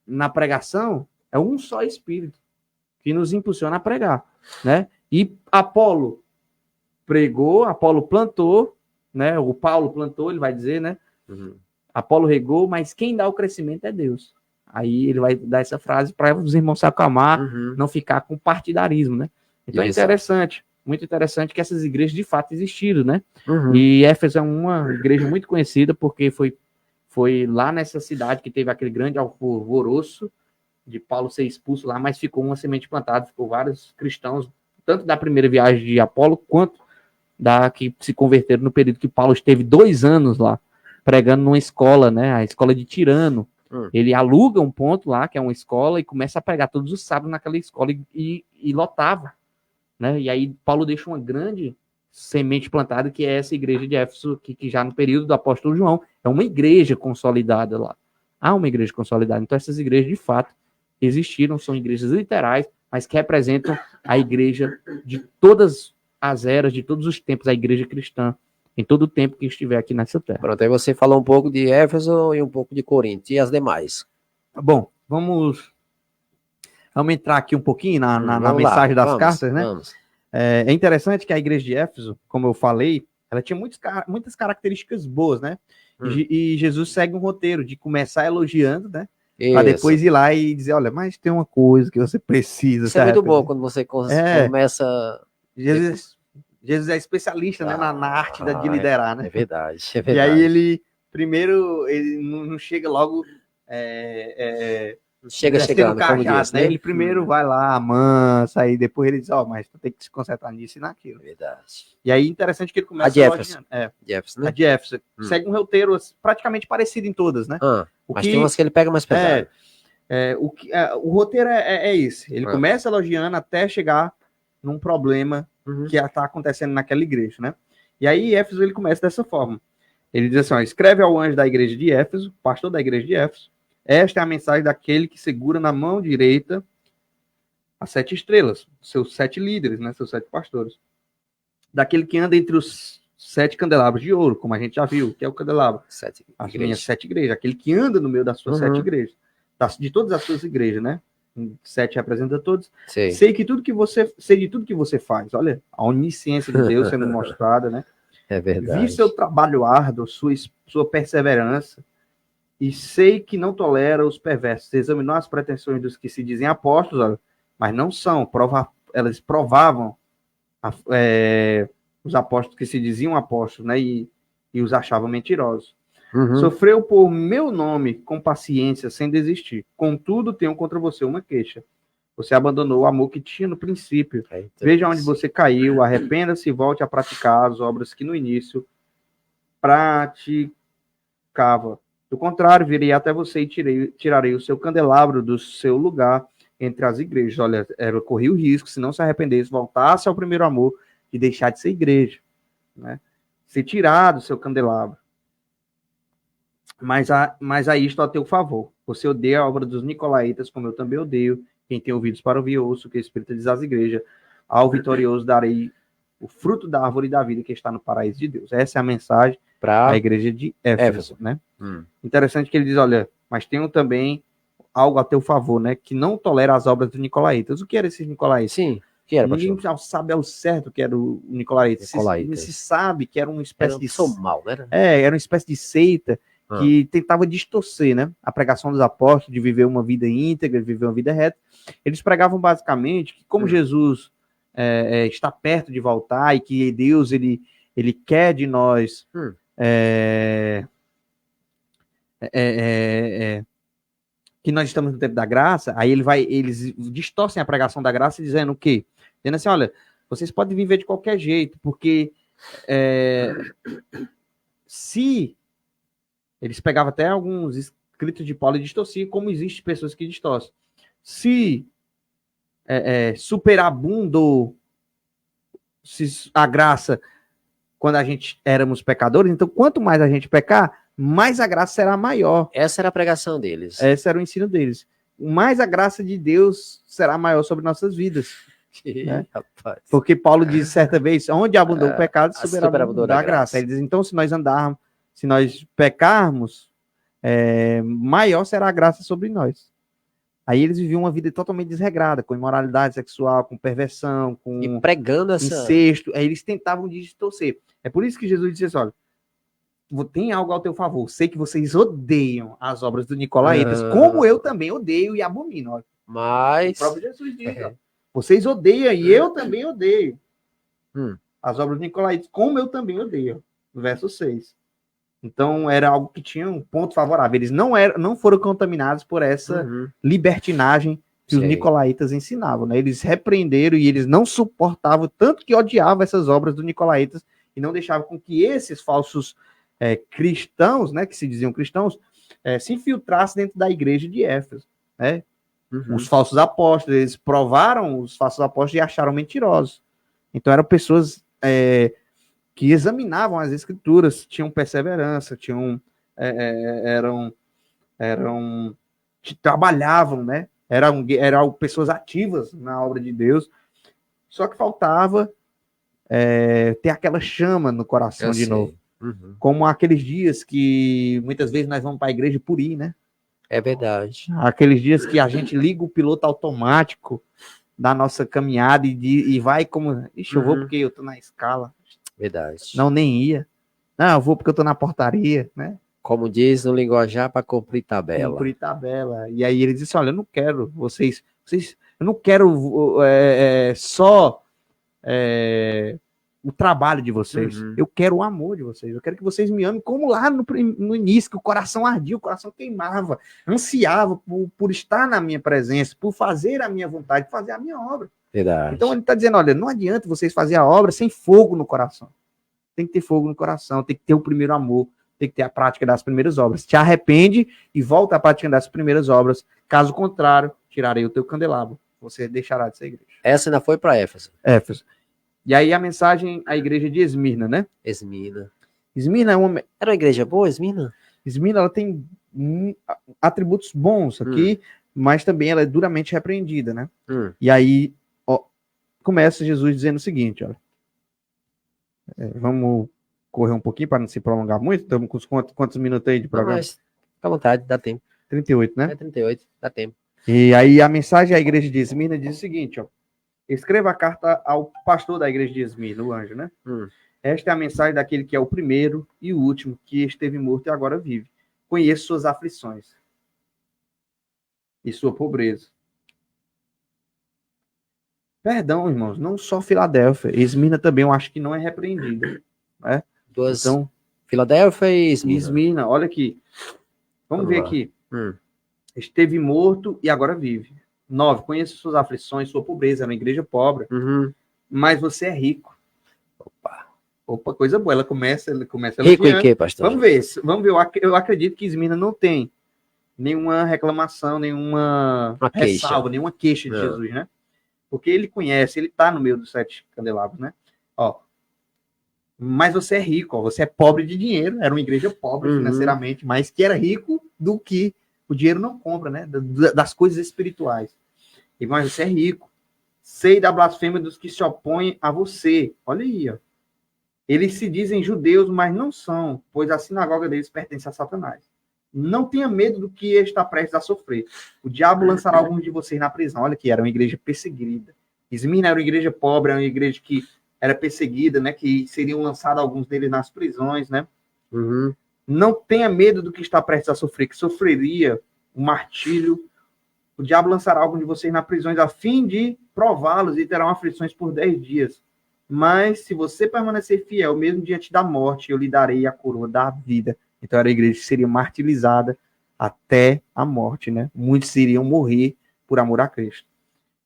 na pregação é um só Espírito que nos impulsiona a pregar, né? E Apolo pregou, Apolo plantou, né? O Paulo plantou, ele vai dizer, né? Apolo regou, mas quem dá o crescimento é Deus. Aí ele vai dar essa frase para os irmãos se acalmar, não ficar com partidarismo, né? Então é interessante, muito interessante que essas igrejas de fato existiram, né? E Éfeso é uma igreja muito conhecida porque foi lá nessa cidade que teve aquele grande alvoroço de Paulo ser expulso lá, mas ficou uma semente plantada, ficou vários cristãos, tanto da primeira viagem de Apolo, quanto da que se converteram no período que Paulo esteve 2 anos lá, pregando numa escola, né, a escola de Tirano. Ele aluga um ponto lá, que é uma escola, e começa a pregar todos os sábados naquela escola, e lotava, né, e aí Paulo deixa uma grande semente plantada, que é essa igreja de Éfeso, que já no período do apóstolo João, é uma igreja consolidada lá. Há uma igreja consolidada. Então essas igrejas, de fato, existiram, são igrejas literais, mas que representam a igreja de todas as eras, de todos os tempos, a igreja cristã, em todo o tempo que estiver aqui nessa terra. Pronto, aí você falou um pouco de Éfeso e um pouco de Corinto, e as demais? Bom, vamos entrar aqui um pouquinho na mensagem das cartas, né? É interessante que a igreja de Éfeso, como eu falei, ela tinha muitas características boas, né? E Jesus segue um roteiro de começar elogiando, né? Para depois ir lá e dizer, olha, mas tem uma coisa que você precisa. Isso é muito bom quando você começa... Jesus é especialista, né, na arte de liderar, né? É verdade. E aí ele, primeiro, ele não chega logo Chega chegando, como cajado, diz, né? né? Ele primeiro vai lá, amansa, aí depois ele diz, mas tu tem que se concentrar nisso e naquilo. Verdade. E aí, interessante que ele começa A Jefferson. Jefferson, né? A Jefferson. Segue um roteiro praticamente parecido em todas, né? Mas tem umas que ele pega mais pesado. O roteiro é esse. Ele começa elogiando até chegar num problema que está acontecendo naquela igreja, né? E aí, Éfeso, ele começa dessa forma. Ele diz assim, escreve ao anjo da igreja de Éfeso, pastor da igreja de Éfeso, esta é a mensagem daquele que segura na mão direita as 7 estrelas, seus 7 líderes, né, seus 7 pastores. Daquele que anda entre os 7 candelabros de ouro, como a gente já viu, que é o candelabro. As minhas 7 igrejas, aquele que anda no meio das suas 7 igrejas. De todas as suas igrejas, né? 7 representa todos. Sei de tudo que você faz. Olha, a onisciência de Deus sendo mostrada, né? É verdade. Vi seu trabalho árduo, sua perseverança, e sei que não tolera os perversos. Você examinou as pretensões dos que se dizem apóstolos, olha, mas não são. Elas provavam os apóstolos que se diziam apóstolos, né? E os achavam mentirosos. Sofreu por meu nome com paciência, sem desistir. Contudo, tenho contra você uma queixa. Você abandonou o amor que tinha no princípio. Veja onde você caiu, arrependa-se e volte a praticar as obras que no início praticava. Do contrário, virei até você e tirarei o seu candelabro do seu lugar entre as igrejas. Olha, corria o risco, se não se arrependesse, voltasse ao primeiro amor e deixar de ser igreja, né? Ser tirado o seu candelabro. Mas aí estou a teu favor. Você odeia a obra dos nicolaítas, como eu também odeio. Quem tem ouvidos para ouvir, ouço o que o Espírito diz às igrejas. Ao vitorioso darei o fruto da árvore da vida que está no paraíso de Deus. Essa é a mensagem da igreja de Éfeso, né? Interessante que ele diz, olha, mas tenho também algo a teu favor, né? Que não tolera as obras dos nicolaítas. O que eram esses nicolaítas? Sim, que era, ninguém sabe ao certo que era o nicolaíta. Se sabe que era uma espécie de... mal, né? Era uma espécie de seita que tentava distorcer, né, a pregação dos apóstolos, de viver uma vida íntegra, de viver uma vida reta. Eles pregavam basicamente que como Jesus está perto de voltar e que Deus ele quer de nós que nós estamos no tempo da graça, aí eles distorcem a pregação da graça dizendo o quê? Dizendo assim, olha, vocês podem viver de qualquer jeito, porque se eles pegavam até alguns escritos de Paulo e distorciam, como existem pessoas que distorcem. Se superabundou a graça quando a gente éramos pecadores, então quanto mais a gente pecar, mais a graça será maior. Essa era a pregação deles. Esse era o ensino deles. Mais a graça de Deus será maior sobre nossas vidas. Né? Porque Paulo diz certa vez, onde abundou o pecado, superabundou a graça. Ele diz, então, se nós pecarmos, maior será a graça sobre nós. Aí eles viviam uma vida totalmente desregrada, com imoralidade sexual, com perversão, com pregando incesto. Aí eles tentavam distorcer. É por isso que Jesus disse assim, olha, tem algo ao teu favor. Sei que vocês odeiam as obras do Nicolaítas, como eu também odeio e abomino. Olha. Mas... O próprio Jesus diz, ó, vocês odeiam e eu também odeio as obras do Nicolaítas, como eu também odeio. Verso 6. Então, era algo que tinha um ponto favorável. Eles não foram contaminados por essa libertinagem que os nicolaítas ensinavam. Né? Eles repreenderam e eles não suportavam, tanto que odiavam essas obras do nicolaítas e não deixavam com que esses falsos cristãos, né, que se diziam cristãos, se infiltrassem dentro da igreja de Éfeso. Né? Os falsos apóstolos, eles provaram os falsos apóstolos e acharam mentirosos. Então, eram pessoas... que examinavam as escrituras, tinham perseverança, trabalhavam, né? Eram pessoas ativas na obra de Deus, só que faltava ter aquela chama no coração de novo. Como aqueles dias que muitas vezes nós vamos para a igreja por ir, né? É verdade. Aqueles dias que a gente liga o piloto automático da nossa caminhada e vai como... Ixi, eu vou porque eu tô na escala. Verdade. Não, nem ia. Não, eu vou porque eu tô na portaria, né? Como diz no linguajar, para cumprir tabela. Cumprir tabela. E aí ele disse, olha, eu não quero eu não quero só o trabalho de vocês. Eu quero o amor de vocês. Eu quero que vocês me amem como lá no início, que o coração ardia, o coração queimava, ansiava por estar na minha presença, por fazer a minha vontade, fazer a minha obra. Verdade. Então ele está dizendo, olha, não adianta vocês fazerem a obra sem fogo no coração. Tem que ter fogo no coração, tem que ter o primeiro amor, tem que ter a prática das primeiras obras. Te arrepende e volta à prática das primeiras obras. Caso contrário, tirarei o teu candelabro. Você deixará de ser igreja. Essa ainda foi para Éfeso. Éfeso. E aí a mensagem à igreja de Esmirna, né? Esmirna. Esmirna é uma... Era uma igreja boa, Esmirna? Esmirna, ela tem atributos bons aqui, mas também ela é duramente repreendida, né? E aí, ó, começa Jesus dizendo o seguinte, olha. Vamos correr um pouquinho para não se prolongar muito. Estamos com quantos minutos aí de programa? Mas, fica à vontade, dá tempo. 38, né? 38, dá tempo. E aí a mensagem à igreja de Esmirna diz o seguinte, ó. Escreva a carta ao pastor da igreja de Esmirna, o anjo, né? Esta é a mensagem daquele que é o primeiro e o último, que esteve morto e agora vive. Conheço suas aflições e sua pobreza. Perdão, irmãos, não só Filadélfia. Esmirna também, eu acho que não é repreendida. Né? Então, Filadélfia e Esmirna. Esmirna, olha aqui. Vamos ver aqui. Esteve morto e agora vive. 9. Conheço suas aflições, sua pobreza. Era uma igreja pobre. Mas você é rico. Opa, coisa boa. Ela começa rico em quê, pastor? Vamos ver. Eu acredito que Esmirna não tem nenhuma reclamação, nenhuma ressalva, nenhuma queixa de Jesus, né? Porque ele conhece, ele está no meio dos 7 candelabros, né? Ó, mas você é rico, ó, você é pobre de dinheiro. Era uma igreja pobre financeiramente, mas que era rico do que o dinheiro não compra, né? Das coisas espirituais. E mas você é rico. Sei da blasfêmia dos que se opõem a você. Olha aí, ó. Eles se dizem judeus, mas não são, pois a sinagoga deles pertence a Satanás. Não tenha medo do que está prestes a sofrer. O diabo lançará alguns de vocês na prisão. Olha aqui, era uma igreja perseguida. Esmirna era uma igreja pobre, era uma igreja que era perseguida, né? Que seriam lançados alguns deles nas prisões, né? Não tenha medo do que está prestes a sofrer, que sofreria o martírio. O diabo lançará alguns de vocês nas prisões a fim de prová-los e terão aflições por 10 dias. Mas se você permanecer fiel, mesmo diante da morte, eu lhe darei a coroa da vida. Então era a igreja que seria martirizada até a morte, né? Muitos iriam morrer por amor a Cristo.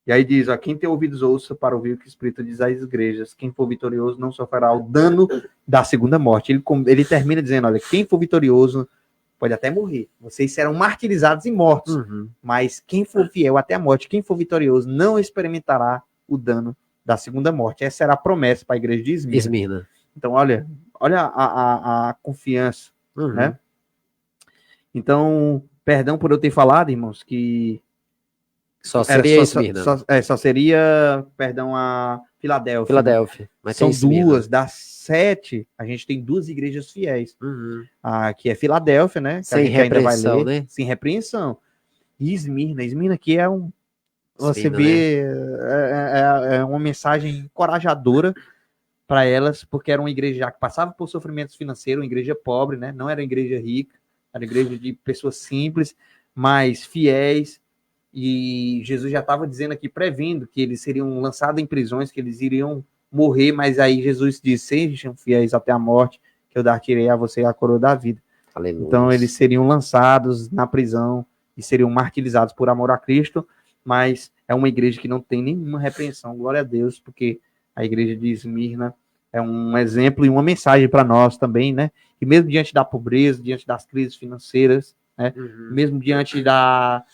E aí diz, ó, quem tem ouvidos ouça para ouvir o que o Espírito diz às igrejas. Quem for vitorioso não sofrerá o dano da segunda morte. Ele termina dizendo, olha, quem for vitorioso pode até morrer. Vocês serão martirizados e mortos. Mas quem for fiel até a morte, quem for vitorioso, não experimentará o dano da segunda morte. Essa era a promessa para a igreja de Esmirna. Então, olha a confiança, né? Então, perdão por eu ter falado, irmãos, que só seria Esmirna. Só seria, perdão, a Filadélfia. Mas são 2 das 7. A gente tem 2 igrejas fiéis. Que é Filadélfia, né? Que sem a gente repreensão, ainda vai ler, né? sem repreensão. E Esmirna aqui é um... Você Esmirna, vê, né? É uma mensagem encorajadora para elas, porque era uma igreja já que passava por sofrimentos financeiros, uma igreja pobre, né? Não era uma igreja rica, era uma igreja de pessoas simples, mas fiéis. E Jesus já estava dizendo aqui, prevendo que eles seriam lançados em prisões, que eles iriam morrer, mas aí Jesus disse, sejam fiéis até a morte, que eu darei a você a coroa da vida. Aleluia. Então eles seriam lançados na prisão e seriam martirizados por amor a Cristo, mas é uma igreja que não tem nenhuma repreensão, glória a Deus, porque a igreja de Esmirna é um exemplo e uma mensagem para nós também, né? E mesmo diante da pobreza, diante das crises financeiras, né? Mesmo diante da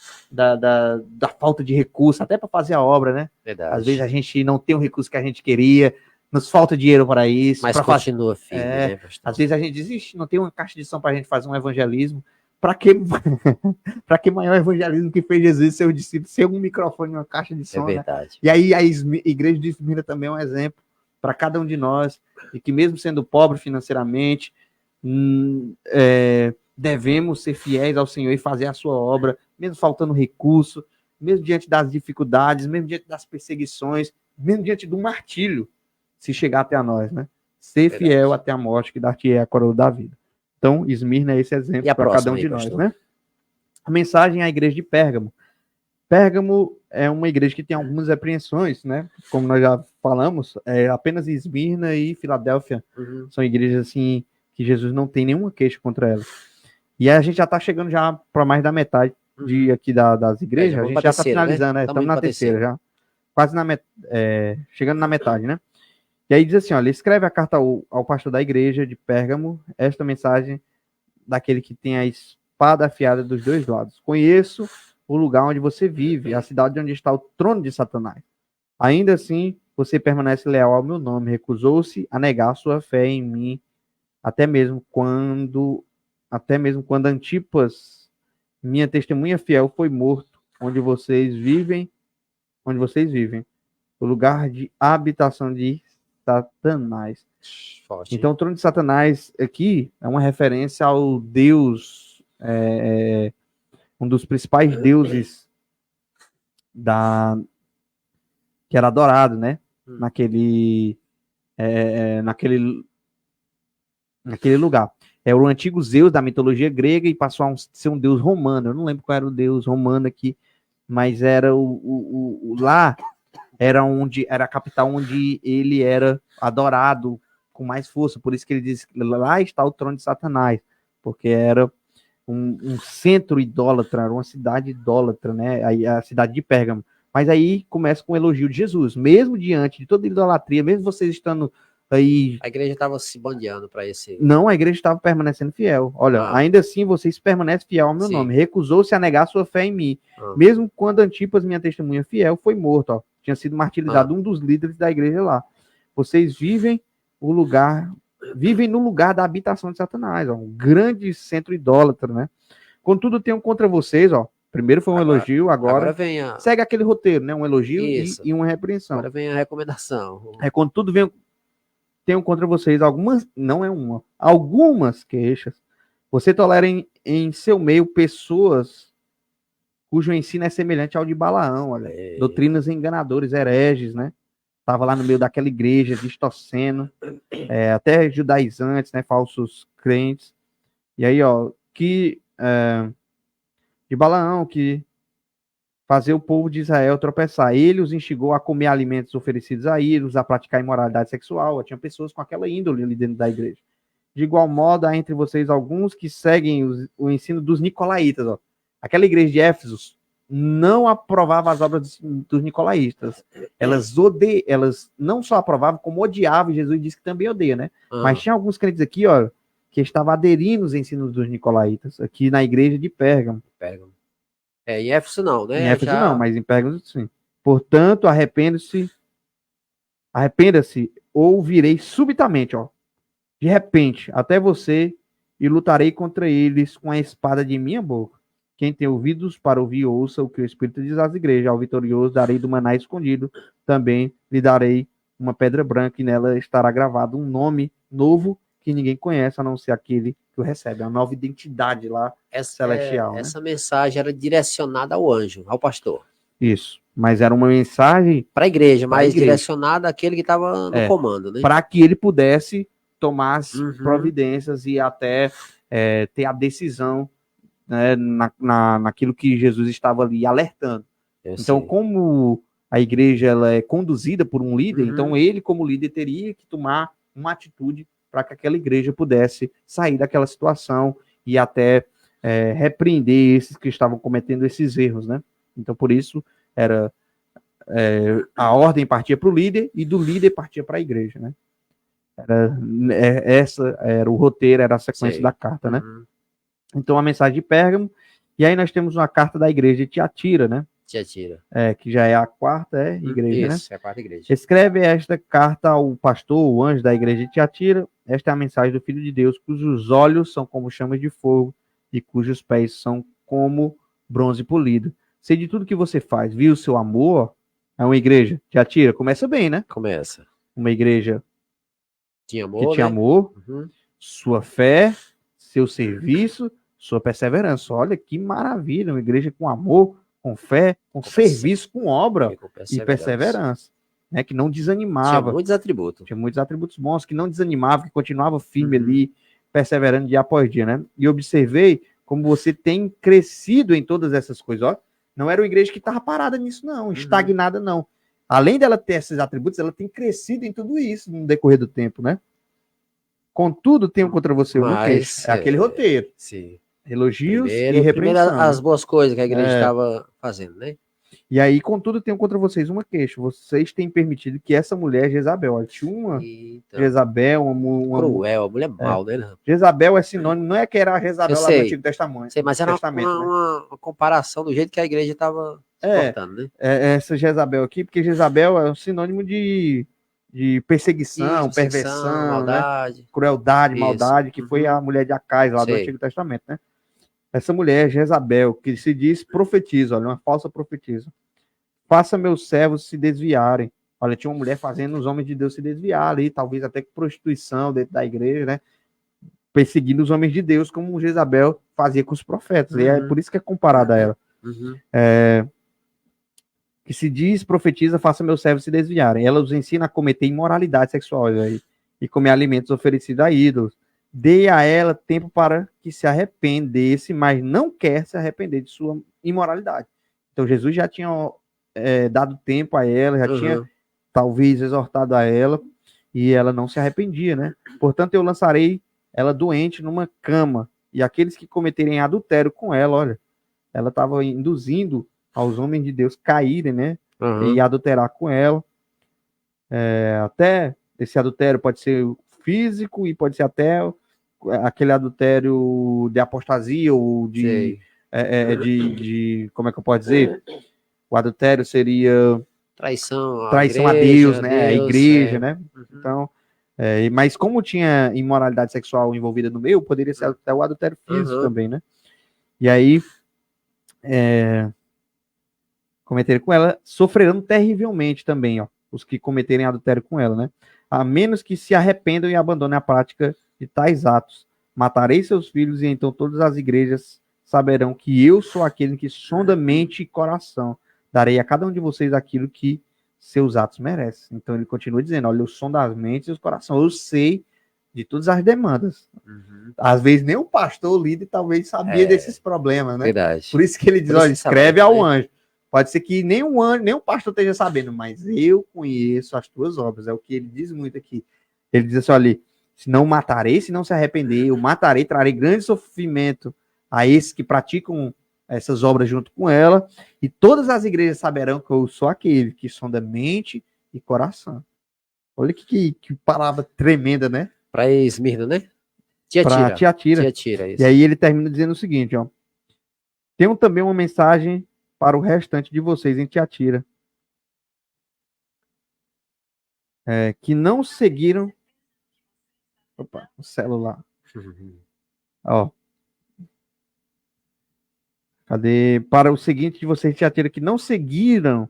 falta de recurso, até para fazer a obra, né? Verdade. Às vezes a gente não tem o recurso que a gente queria, nos falta dinheiro para isso. Mas continua firme, né, pastor? Às vezes a gente diz, não tem uma caixa de som para a gente fazer um evangelismo. Para que maior evangelismo que fez Jesus e seus discípulos ser um microfone e uma caixa de som? É verdade. Né? E aí a igreja de Esmirna também é um exemplo para cada um de nós, e que mesmo sendo pobre financeiramente, devemos ser fiéis ao Senhor e fazer a sua obra, mesmo faltando recurso, mesmo diante das dificuldades, mesmo diante das perseguições, mesmo diante do martírio, se chegar até a nós, né? Ser fiel até a morte, que dar-te é a coroa da vida. Então, Esmirna é esse exemplo para cada um de nós, né? A mensagem à igreja de Pérgamo. Pérgamo é uma igreja que tem algumas repreensões, né? Como nós já falamos, apenas Esmirna e Filadélfia são igrejas assim que Jesus não tem nenhuma queixa contra elas. E a gente já está chegando já para mais da metade aqui das igrejas. A gente já está finalizando, né? Estamos na terceira já. Quase chegando na metade, né? E aí diz assim, olha, escreve a carta ao pastor da igreja de Pérgamo, esta mensagem daquele que tem a espada afiada dos dois lados. Conheço o lugar onde você vive, a cidade onde está o trono de Satanás. Ainda assim, você permanece leal ao meu nome, recusou-se a negar sua fé em mim, até mesmo quando Antipas, minha testemunha fiel, foi morto, onde vocês vivem, o lugar de habitação de Satanás. Forte. Então, o trono de Satanás aqui é uma referência ao Deus, um dos principais deuses que era adorado, né? Naquele lugar. É o antigo Zeus da mitologia grega e passou a ser um deus romano. Eu não lembro qual era o deus romano aqui, mas era lá era a capital onde ele era adorado com mais força. Por isso que ele diz que lá está o trono de Satanás, porque era um centro idólatra, era uma cidade idólatra, né? A cidade de Pérgamo. Mas aí começa com o elogio de Jesus, mesmo diante de toda idolatria, mesmo vocês estando aí... A igreja estava se bandeando para esse... Não, a igreja estava permanecendo fiel. Olha, ainda assim vocês permanecem fiel ao meu nome. Recusou-se a negar sua fé em mim. Mesmo quando Antipas, minha testemunha fiel, foi morto. Ó, tinha sido martirizado um dos líderes da igreja lá. Vocês vivem no lugar da habitação de Satanás. Ó, um grande centro idólatra, né? Contudo, tenho contra vocês, ó. Primeiro foi um elogio, agora segue aquele roteiro, né? Um elogio e uma repreensão. Agora vem a recomendação. Contudo, tenho contra vocês algumas queixas. Você tolera em seu meio pessoas cujo ensino é semelhante ao de Balaão, olha, doutrinas enganadoras, hereges, né? Tava lá no meio daquela igreja, distorcendo, até judaizantes, né? Falsos crentes. E aí, ó, de Balaão, que fazer o povo de Israel tropeçar. Ele os instigou a comer alimentos oferecidos a ídolos, a praticar imoralidade sexual. Tinha pessoas com aquela índole ali dentro da igreja. De igual modo, há entre vocês alguns que seguem o ensino dos nicolaítas. Ó. Aquela igreja de Éfeso não aprovava as obras dos nicolaítas. Elas não só aprovavam, como odiavam. E Jesus disse que também odeia, né? Mas tinha alguns crentes aqui, ó, que estavam aderindo aos ensinos dos nicolaítas, aqui na igreja de Pérgamo. Em Éfeso não, né? Em Éfeso não, mas em Pérgamo sim. Portanto, arrependa-se ou virei subitamente, ó, de repente, até você e lutarei contra eles com a espada de minha boca. Quem tem ouvidos para ouvir, ouça o que o Espírito diz às igrejas. Ao vitorioso darei do maná escondido, também lhe darei uma pedra branca e nela estará gravado um nome novo que ninguém conhece, a não ser aquele que o recebe. É uma nova identidade lá celestial. Essa mensagem era direcionada ao anjo, ao pastor. Isso. Mas era uma mensagem para a igreja, mas direcionada àquele que estava no comando, né? Para que ele pudesse tomar as providências e até ter a decisão, né, naquilo que Jesus estava ali alertando. Então, como a igreja ela é conduzida por um líder, então ele, como líder, teria que tomar uma atitude para que aquela igreja pudesse sair daquela situação e até repreender esses que estavam cometendo esses erros, né? Então, por isso, a ordem partia para o líder e do líder partia para a igreja, né? Essa era o roteiro, era a sequência da carta, né? Então, a mensagem de Pérgamo, e aí nós temos uma carta da igreja de Tiatira, né? Tiatira. Que já é a quarta igreja, Isso, né? É a quarta igreja. Escreve esta carta ao pastor, o anjo da igreja de Tiatira. Esta é a mensagem do Filho de Deus, cujos olhos são como chamas de fogo e cujos pés são como bronze polido. Sei de tudo que você faz, viu? Seu amor é uma igreja. Tiatira, começa bem, né? Começa. Uma igreja tinha amor, que tinha amor, sua fé, seu serviço, sua perseverança. Olha que maravilha, uma igreja com amor, com fé, com serviço, com obra e perseverança, né? Que não desanimava. Tinha muitos atributos. Tinha muitos atributos bons, que não desanimava, que continuava firme ali, perseverando dia após dia, né? E observei como você tem crescido em todas essas coisas, ó. Não era uma igreja que estava parada nisso, não, estagnada, não. Além dela ter esses atributos, ela tem crescido em tudo isso no decorrer do tempo, né? Contudo, tenho contra você uma queixa. É aquele roteiro. Sim. Elogios e Primeiro repreensão. as boas coisas que a igreja estava fazendo, né? E aí, contudo, tenho contra vocês uma queixa. Vocês têm permitido que essa mulher, Jezabel, tinha uma Jezabel, uma cruel, a mulher mal, né? Jezabel é sinônimo, não é que era a Jezabel lá do Antigo Testamento. Mas era uma comparação do jeito que a igreja estava se portando, né? Essa Jezabel aqui, porque Jezabel é um sinônimo de perseguição, perversão, maldade, né? Crueldade, maldade, que foi a mulher de Acais lá do Antigo Testamento, né? Essa mulher, Jezabel, que se diz profetiza, olha, uma falsa profetisa. Faça meus servos se desviarem. Olha, tinha uma mulher fazendo os homens de Deus se desviar ali, talvez até com prostituição dentro da igreja, né? Perseguindo os homens de Deus, como Jezabel fazia com os profetas. E é por isso que é comparada a ela. Que se diz, profetiza, faça meus servos se desviarem. Ela os ensina a cometer imoralidade sexual e comer alimentos oferecidos a ídolos. Dê a ela tempo para que se arrependesse, mas não quer se arrepender de sua imoralidade. Então Jesus já tinha dado tempo a ela, já tinha talvez exortado a ela, e ela não se arrependia, né? Portanto, eu lançarei ela doente numa cama, e aqueles que cometerem adultério com ela, olha, ela estava induzindo aos homens de Deus caírem, né? E adulterar com ela. Até esse adultério pode ser físico e pode ser até aquele adultério de apostasia ou de como é que eu posso dizer? O adultério seria traição a Deus, né? A igreja, né? Então, mas como tinha imoralidade sexual envolvida no meio, poderia ser até o adultério físico também, né? E aí cometerem com ela, sofrerão terrivelmente também, ó, os que cometerem adultério com ela, né? A menos que se arrependam e abandonem a prática de tais atos. Matarei seus filhos e então todas as igrejas saberão que eu sou aquele que sonda mente e coração. Darei a cada um de vocês aquilo que seus atos merecem. Então ele continua dizendo, olha, eu sondo as mentes e os corações. Eu sei de todas as demandas. Às vezes nem o pastor, o líder, talvez sabia desses problemas, né? Verdade. Por isso que ele diz, olha, escreve ao anjo. Pode ser que nem o anjo, nem o pastor esteja sabendo, mas eu conheço as tuas obras. É o que ele diz muito aqui. Ele diz assim, olha, se não matarei, se não se arrepender, eu matarei, trarei grande sofrimento a esses que praticam essas obras junto com ela, e todas as igrejas saberão que eu sou aquele que sonda mente e coração. Olha que palavra tremenda, né? Para Esmirna, né? Tiatira. E aí ele termina dizendo o seguinte, ó. Tenho também uma mensagem para o restante de vocês em Tiatira. Que não seguiram... Opa, o celular. Ó. Cadê? Para o seguinte de vocês, Tiatira, que não seguiram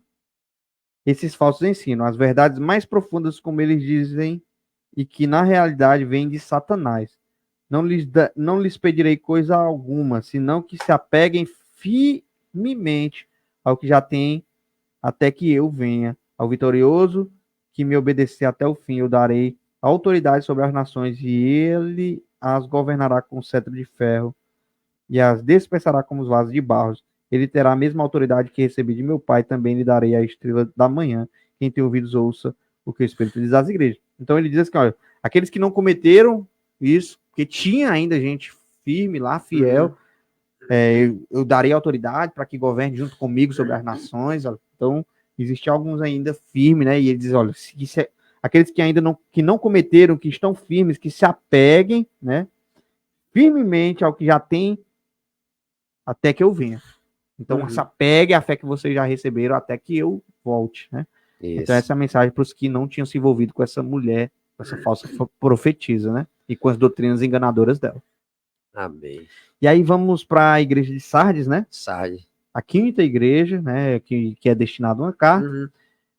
esses falsos ensinos, as verdades mais profundas, como eles dizem, e que na realidade vêm de Satanás. Não lhes pedirei coisa alguma, senão que se apeguem firmemente ao que já têm, até que eu venha. Ao vitorioso que me obedecer até o fim, eu darei autoridade sobre as nações, e ele as governará com cetro de ferro, e as dispersará como os vasos de barro. Ele terá a mesma autoridade que recebi de meu Pai, também lhe darei a estrela da manhã. Quem tem ouvidos, ouça o que o Espírito diz às igrejas. Então ele diz assim, olha, aqueles que não cometeram isso, porque tinha ainda gente firme lá, fiel, eu darei autoridade para que governe junto comigo sobre as nações. Olha. Então, existem alguns ainda firmes, né? E ele diz, olha, aqueles que ainda não cometeram, que estão firmes, que se apeguem, né? Firmemente ao que já tem, até que eu venha. Então, se apegue à fé que vocês já receberam até que eu volte, né? Isso. Então, essa é a mensagem para os que não tinham se envolvido com essa mulher, com essa falsa profetisa, né? E com as doutrinas enganadoras dela. Amém. E aí vamos para a igreja de Sardes, né? Sardes. A quinta igreja, né? Que é destinada a uma carta.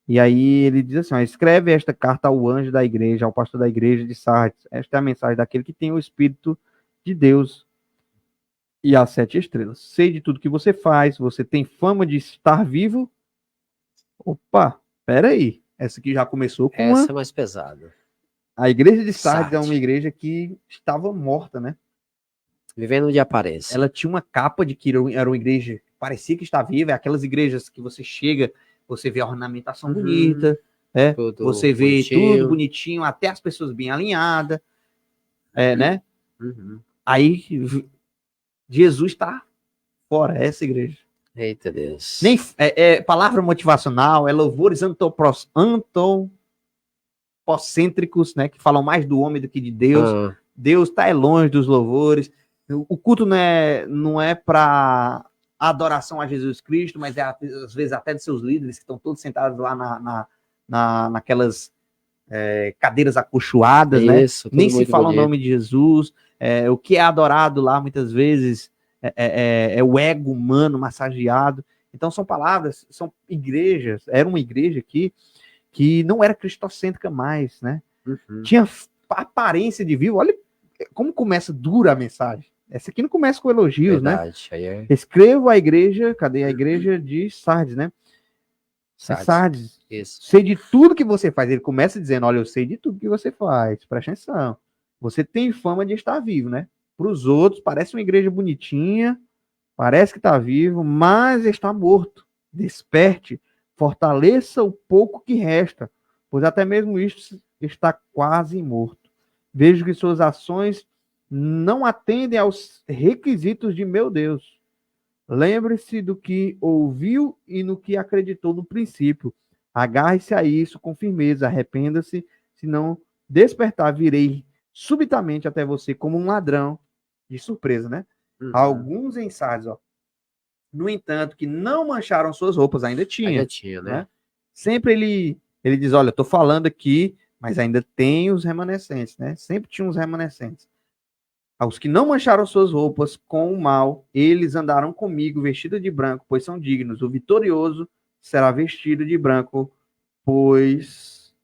E aí ele diz assim, ó, escreve esta carta ao anjo da igreja, ao pastor da igreja de Sardes. Esta é a mensagem daquele que tem o Espírito de Deus e as 7 estrelas. Sei de tudo que você faz, você tem fama de estar vivo. Opa, peraí. Essa aqui já começou com essa é mais pesada. A igreja de Sardes é uma igreja que estava morta, né? Vivendo de aparência. Ela tinha uma capa de que era uma igreja parecia que está viva, é aquelas igrejas que você chega, você vê a ornamentação bonita, você vê bonitinho. tudo bonitinho, até as pessoas bem alinhadas, né? Aí Jesus está fora, essa igreja. Eita Deus. Nem, palavra motivacional, é louvores antropocêntricos, né? Que falam mais do homem do que de Deus. Deus está longe dos louvores. O culto não é para adoração a Jesus Cristo, mas às vezes até de seus líderes que estão todos sentados lá naquelas cadeiras acolchoadas, isso, né? Nem se fala bonito. o nome de Jesus. O que é adorado lá muitas vezes é o ego humano massageado. Então são palavras, são igrejas. Era uma igreja aqui que não era cristocêntrica mais, né? Tinha aparência de vivo. Olha como começa dura a mensagem. Essa aqui não começa com elogios, verdade, né? Escrevo a igreja, cadê a igreja de Sardes, né? Sardes. Isso. Sei de tudo que você faz. Ele começa dizendo, olha, eu sei de tudo que você faz. Presta atenção. Você tem fama de estar vivo, né? Para os outros, parece uma igreja bonitinha, parece que está vivo, mas está morto. Desperte, fortaleça o pouco que resta, pois até mesmo isto está quase morto. Vejo que suas ações não atendem aos requisitos de meu Deus. Lembre-se do que ouviu e no que acreditou no princípio. Agarre-se a isso com firmeza, arrependa-se, se não despertar, virei subitamente até você como um ladrão. De surpresa, né? Alguns em Sardes, no entanto, que não mancharam suas roupas, ainda tinha, né? Sempre ele diz, olha, eu estou falando aqui, mas ainda tem os remanescentes, né? Sempre tinha uns remanescentes. Aos que não mancharam suas roupas com o mal, eles andaram comigo vestidos de branco, pois são dignos. O vitorioso será vestido de branco, pois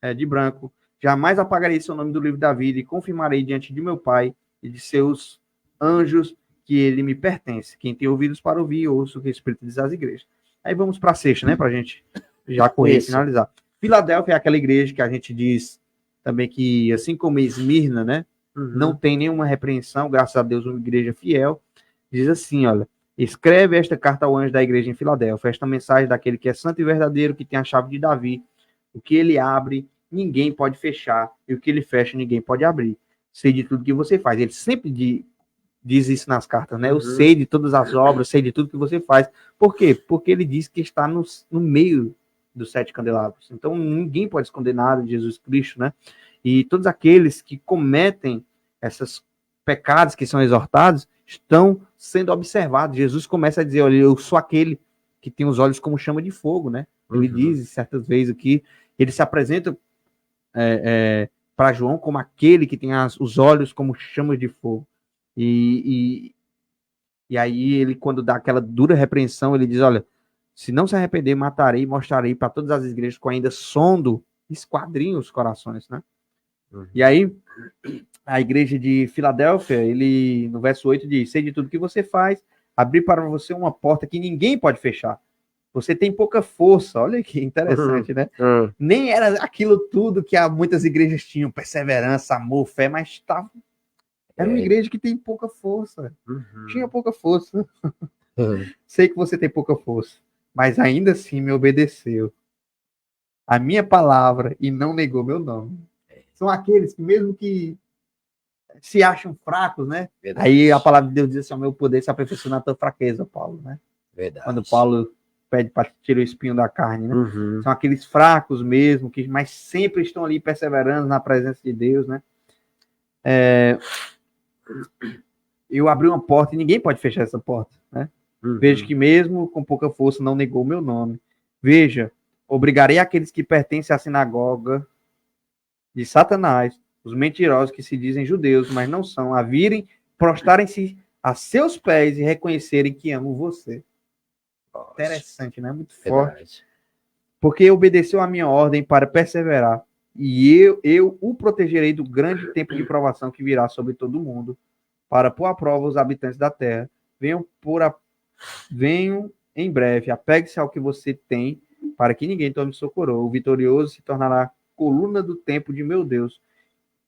é de branco. Jamais apagarei seu nome do livro da vida e confirmarei diante de meu Pai e de seus anjos que ele me pertence. Quem tem ouvidos para ouvir, ouça o que o Espírito diz às igrejas. Aí vamos para a sexta, né? Para a gente já correr e finalizar. Filadélfia é aquela igreja que a gente diz também que, assim como Esmirna, né? Não tem nenhuma repreensão, graças a Deus, uma igreja fiel. Diz assim, olha, escreve esta carta ao anjo da igreja em Filadélfia, esta mensagem daquele que é santo e verdadeiro, que tem a chave de Davi. O que ele abre, ninguém pode fechar, e o que ele fecha, ninguém pode abrir. Sei de tudo que você faz. Ele sempre diz isso nas cartas, né? Eu sei de todas as obras, sei de tudo que você faz. Por quê? Porque ele diz que está no meio dos 7 candelabros. Então, ninguém pode esconder nada de Jesus Cristo, né? E todos aqueles que cometem esses pecados que são exortados estão sendo observados. Jesus começa a dizer, olha, eu sou aquele que tem os olhos como chama de fogo, né? Ele diz certas vezes aqui, ele se apresenta para João como aquele que tem os olhos como chama de fogo. E aí ele, quando dá aquela dura repreensão, ele diz, olha, se não se arrepender, matarei e mostrarei para todas as igrejas que eu ainda sondo, esquadrinho os corações, né? E aí, a igreja de Filadélfia, ele, no verso 8, diz, sei de tudo que você faz, abrir para você uma porta que ninguém pode fechar. Você tem pouca força, olha que interessante, né? Nem era aquilo tudo que muitas igrejas tinham, perseverança, amor, fé, mas era uma igreja que tem pouca força. Tinha pouca força. Sei que você tem pouca força, mas ainda assim me obedeceu a minha palavra e não negou meu nome. São aqueles que, mesmo que se acham fracos, né? Verdade. Aí a palavra de Deus diz assim, o meu poder se aperfeiçoa na tua fraqueza, Paulo, né? Verdade. Quando Paulo pede para tirar o espinho da carne, né? São aqueles fracos mesmo, mas sempre estão ali perseverando na presença de Deus, né? Eu abri uma porta e ninguém pode fechar essa porta, né? Veja que mesmo com pouca força não negou meu nome. Veja, obrigarei aqueles que pertencem à sinagoga de Satanás, os mentirosos que se dizem judeus, mas não são, a virem, prostrarem-se a seus pés e reconhecerem que amo você. Nossa. Interessante, né? Muito forte. Porque obedeceu a minha ordem para perseverar, e eu o protegerei do grande tempo de provação que virá sobre todo o mundo, para pôr à prova os habitantes da terra. Venham em breve, apegue-se ao que você tem, para que ninguém tome socorro. O vitorioso se tornará coluna do templo de meu Deus,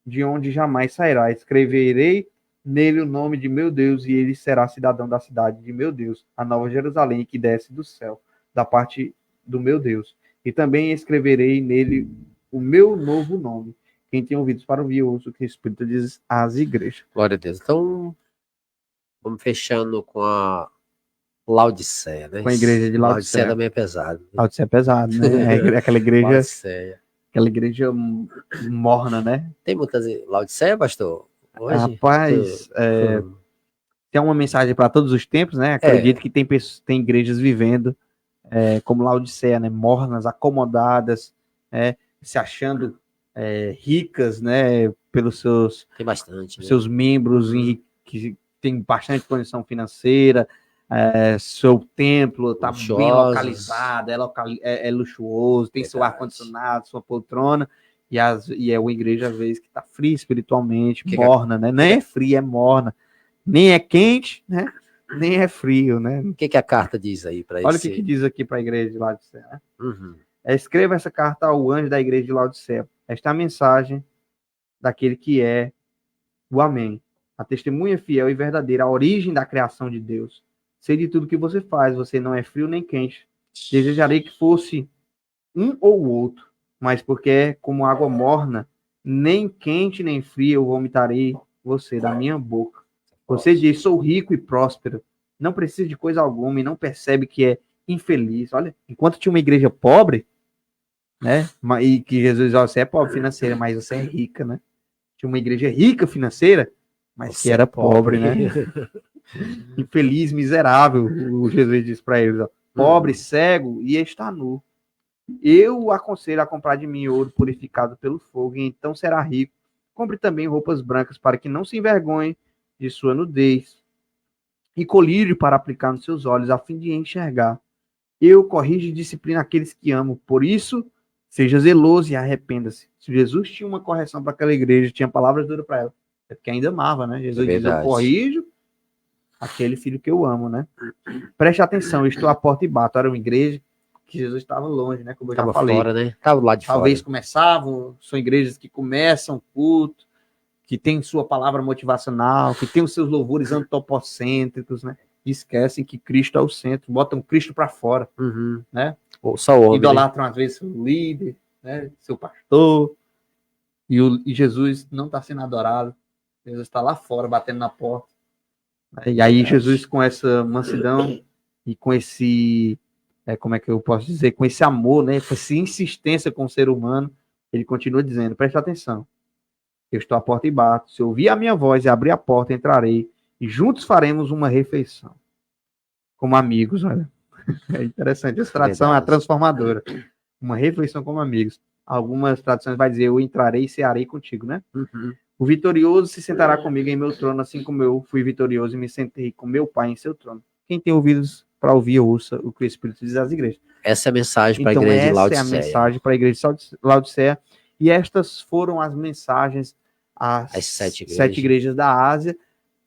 de onde jamais sairá. Escreverei nele o nome de meu Deus, e ele será cidadão da cidade de meu Deus, a nova Jerusalém, que desce do céu, da parte do meu Deus. E também escreverei nele o meu novo nome. Quem tem ouvidos para ouvir, ouça o que o Espírito diz às igrejas. Glória a Deus. Então, vamos fechando com a Laodiceia, né? Com a igreja de Laodiceia Laodiceia. também é pesado. Né? Laodiceia é pesado, né? É aquela igreja, Laodiceia. aquela igreja morna, né? Tem muitas Laodiceia, pastor? Hoje? Rapaz, tem uma mensagem para todos os tempos, né? Acredito que tem igrejas vivendo como Laodiceia, né? Mornas, acomodadas, se achando ricas, né? Pelos seus, tem bastante, né? seus membros que tem bastante condição financeira, seu templo está bem localizado, é luxuoso, tem seu ar-condicionado, sua poltrona, e é uma igreja, às vezes, que está fria espiritualmente, morna, né? Nem é fria, é morna. Nem é quente, né? Nem é frio, né? O que a carta diz aí para isso? Olha o que diz aqui para a igreja de Laodiceia. Né? Escreva essa carta ao anjo da igreja de Laodiceia. Esta é a mensagem daquele que é o Amém. A testemunha fiel e verdadeira, a origem da criação de Deus. Sei de tudo que você faz, você não é frio nem quente. Desejarei que fosse um ou outro, mas porque é como água morna, nem quente nem fria eu vomitarei você da minha boca. Você diz, sou rico e próspero, não preciso de coisa alguma e não percebe que é infeliz. Olha, enquanto tinha uma igreja pobre, né, e que Jesus diz, você é pobre financeira, mas você é rica, né? Tinha uma igreja rica financeira, mas você que era pobre, né? Infeliz, miserável, o Jesus disse para eles, ó, pobre, cego e está nu. Eu o aconselho a comprar de mim ouro purificado pelo fogo, e então será rico. Compre também roupas brancas para que não se envergonhe de sua nudez, e colírio para aplicar nos seus olhos, a fim de enxergar. Eu corrijo e disciplino aqueles que amo, por isso, seja zeloso e arrependa-se. Se Jesus tinha uma correção para aquela igreja, tinha palavras duras para ela, é porque ainda amava, né? Jesus diz, eu corrijo aquele filho que eu amo, né? Preste atenção, eu estou à porta e bato. Era uma igreja que Jesus estava longe, né? Como eu já falei. Fora, né? Estava lá de Talvez fora. começavam, são igrejas que começam culto, que tem sua palavra motivacional, que tem os seus louvores antropocêntricos, né? E esquecem que Cristo é o centro, botam Cristo para fora, né? Ou só o homem, idolatram, né? Às vezes, seu líder, né? Seu pastor, e Jesus não está sendo adorado, Jesus está lá fora, batendo na porta. E aí Jesus, com essa mansidão e com esse, como é que eu posso dizer, com esse amor, né? Com essa insistência com o ser humano, ele continua dizendo, preste atenção, eu estou à porta e bato. Se ouvir a minha voz e abrir a porta, entrarei e juntos faremos uma refeição. Como amigos, olha. É interessante. Essa tradução é a transformadora. Uma refeição como amigos. Algumas traduções vai dizer, eu entrarei e cearei contigo, né? O vitorioso se sentará comigo em meu trono, assim como eu fui vitorioso e me sentei com meu Pai em seu trono. Quem tem ouvidos para ouvir, ouça o que o Espírito diz às igrejas. Essa é a mensagem para a igreja de Laodiceia. Essa é a mensagem para a igreja de Laodiceia. E estas foram as mensagens às 7 igrejas da Ásia,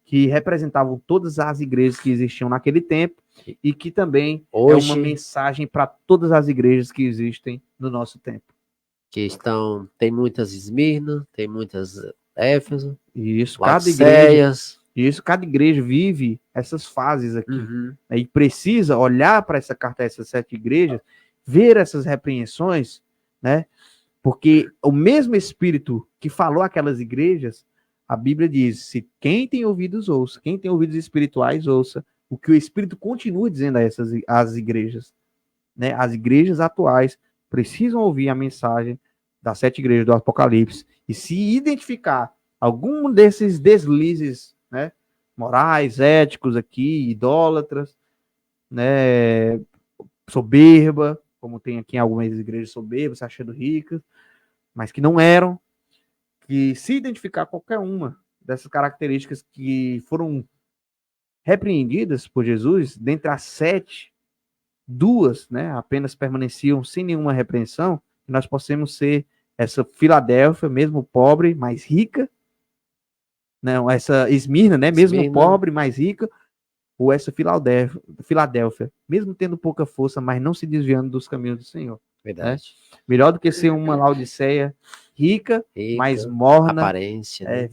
que representavam todas as igrejas que existiam naquele tempo, e que também hoje é uma mensagem para todas as igrejas que existem no nosso tempo. Que tem muitas Esmirna, tem muitas Éfeso, isso, cada igreja vive essas fases aqui. E precisa olhar para essa carta dessas 7 igrejas, ver essas repreensões, né? Porque o mesmo Espírito que falou aquelas igrejas, a Bíblia diz, se quem tem ouvidos ouça, quem tem ouvidos espirituais ouça, o que o Espírito continua dizendo às igrejas. Né? As igrejas atuais precisam ouvir a mensagem das 7 igrejas do Apocalipse e se identificar algum desses deslizes, né, morais, éticos aqui, idólatras, né, soberba, como tem aqui em algumas igrejas soberbas, se achando ricas, mas que não eram, que se identificar qualquer uma dessas características que foram repreendidas por Jesus, dentre as 7, 2, né, apenas permaneciam sem nenhuma repreensão, que nós possamos ser essa Filadélfia, mesmo pobre, mais rica, não, essa Esmirna, né, mesmo pobre, mais rica, ou essa Filadélfia, mesmo tendo pouca força, mas não se desviando dos caminhos do Senhor. Verdade. Né? Melhor do que ser uma Laodiceia rica, mais morna, aparência, né?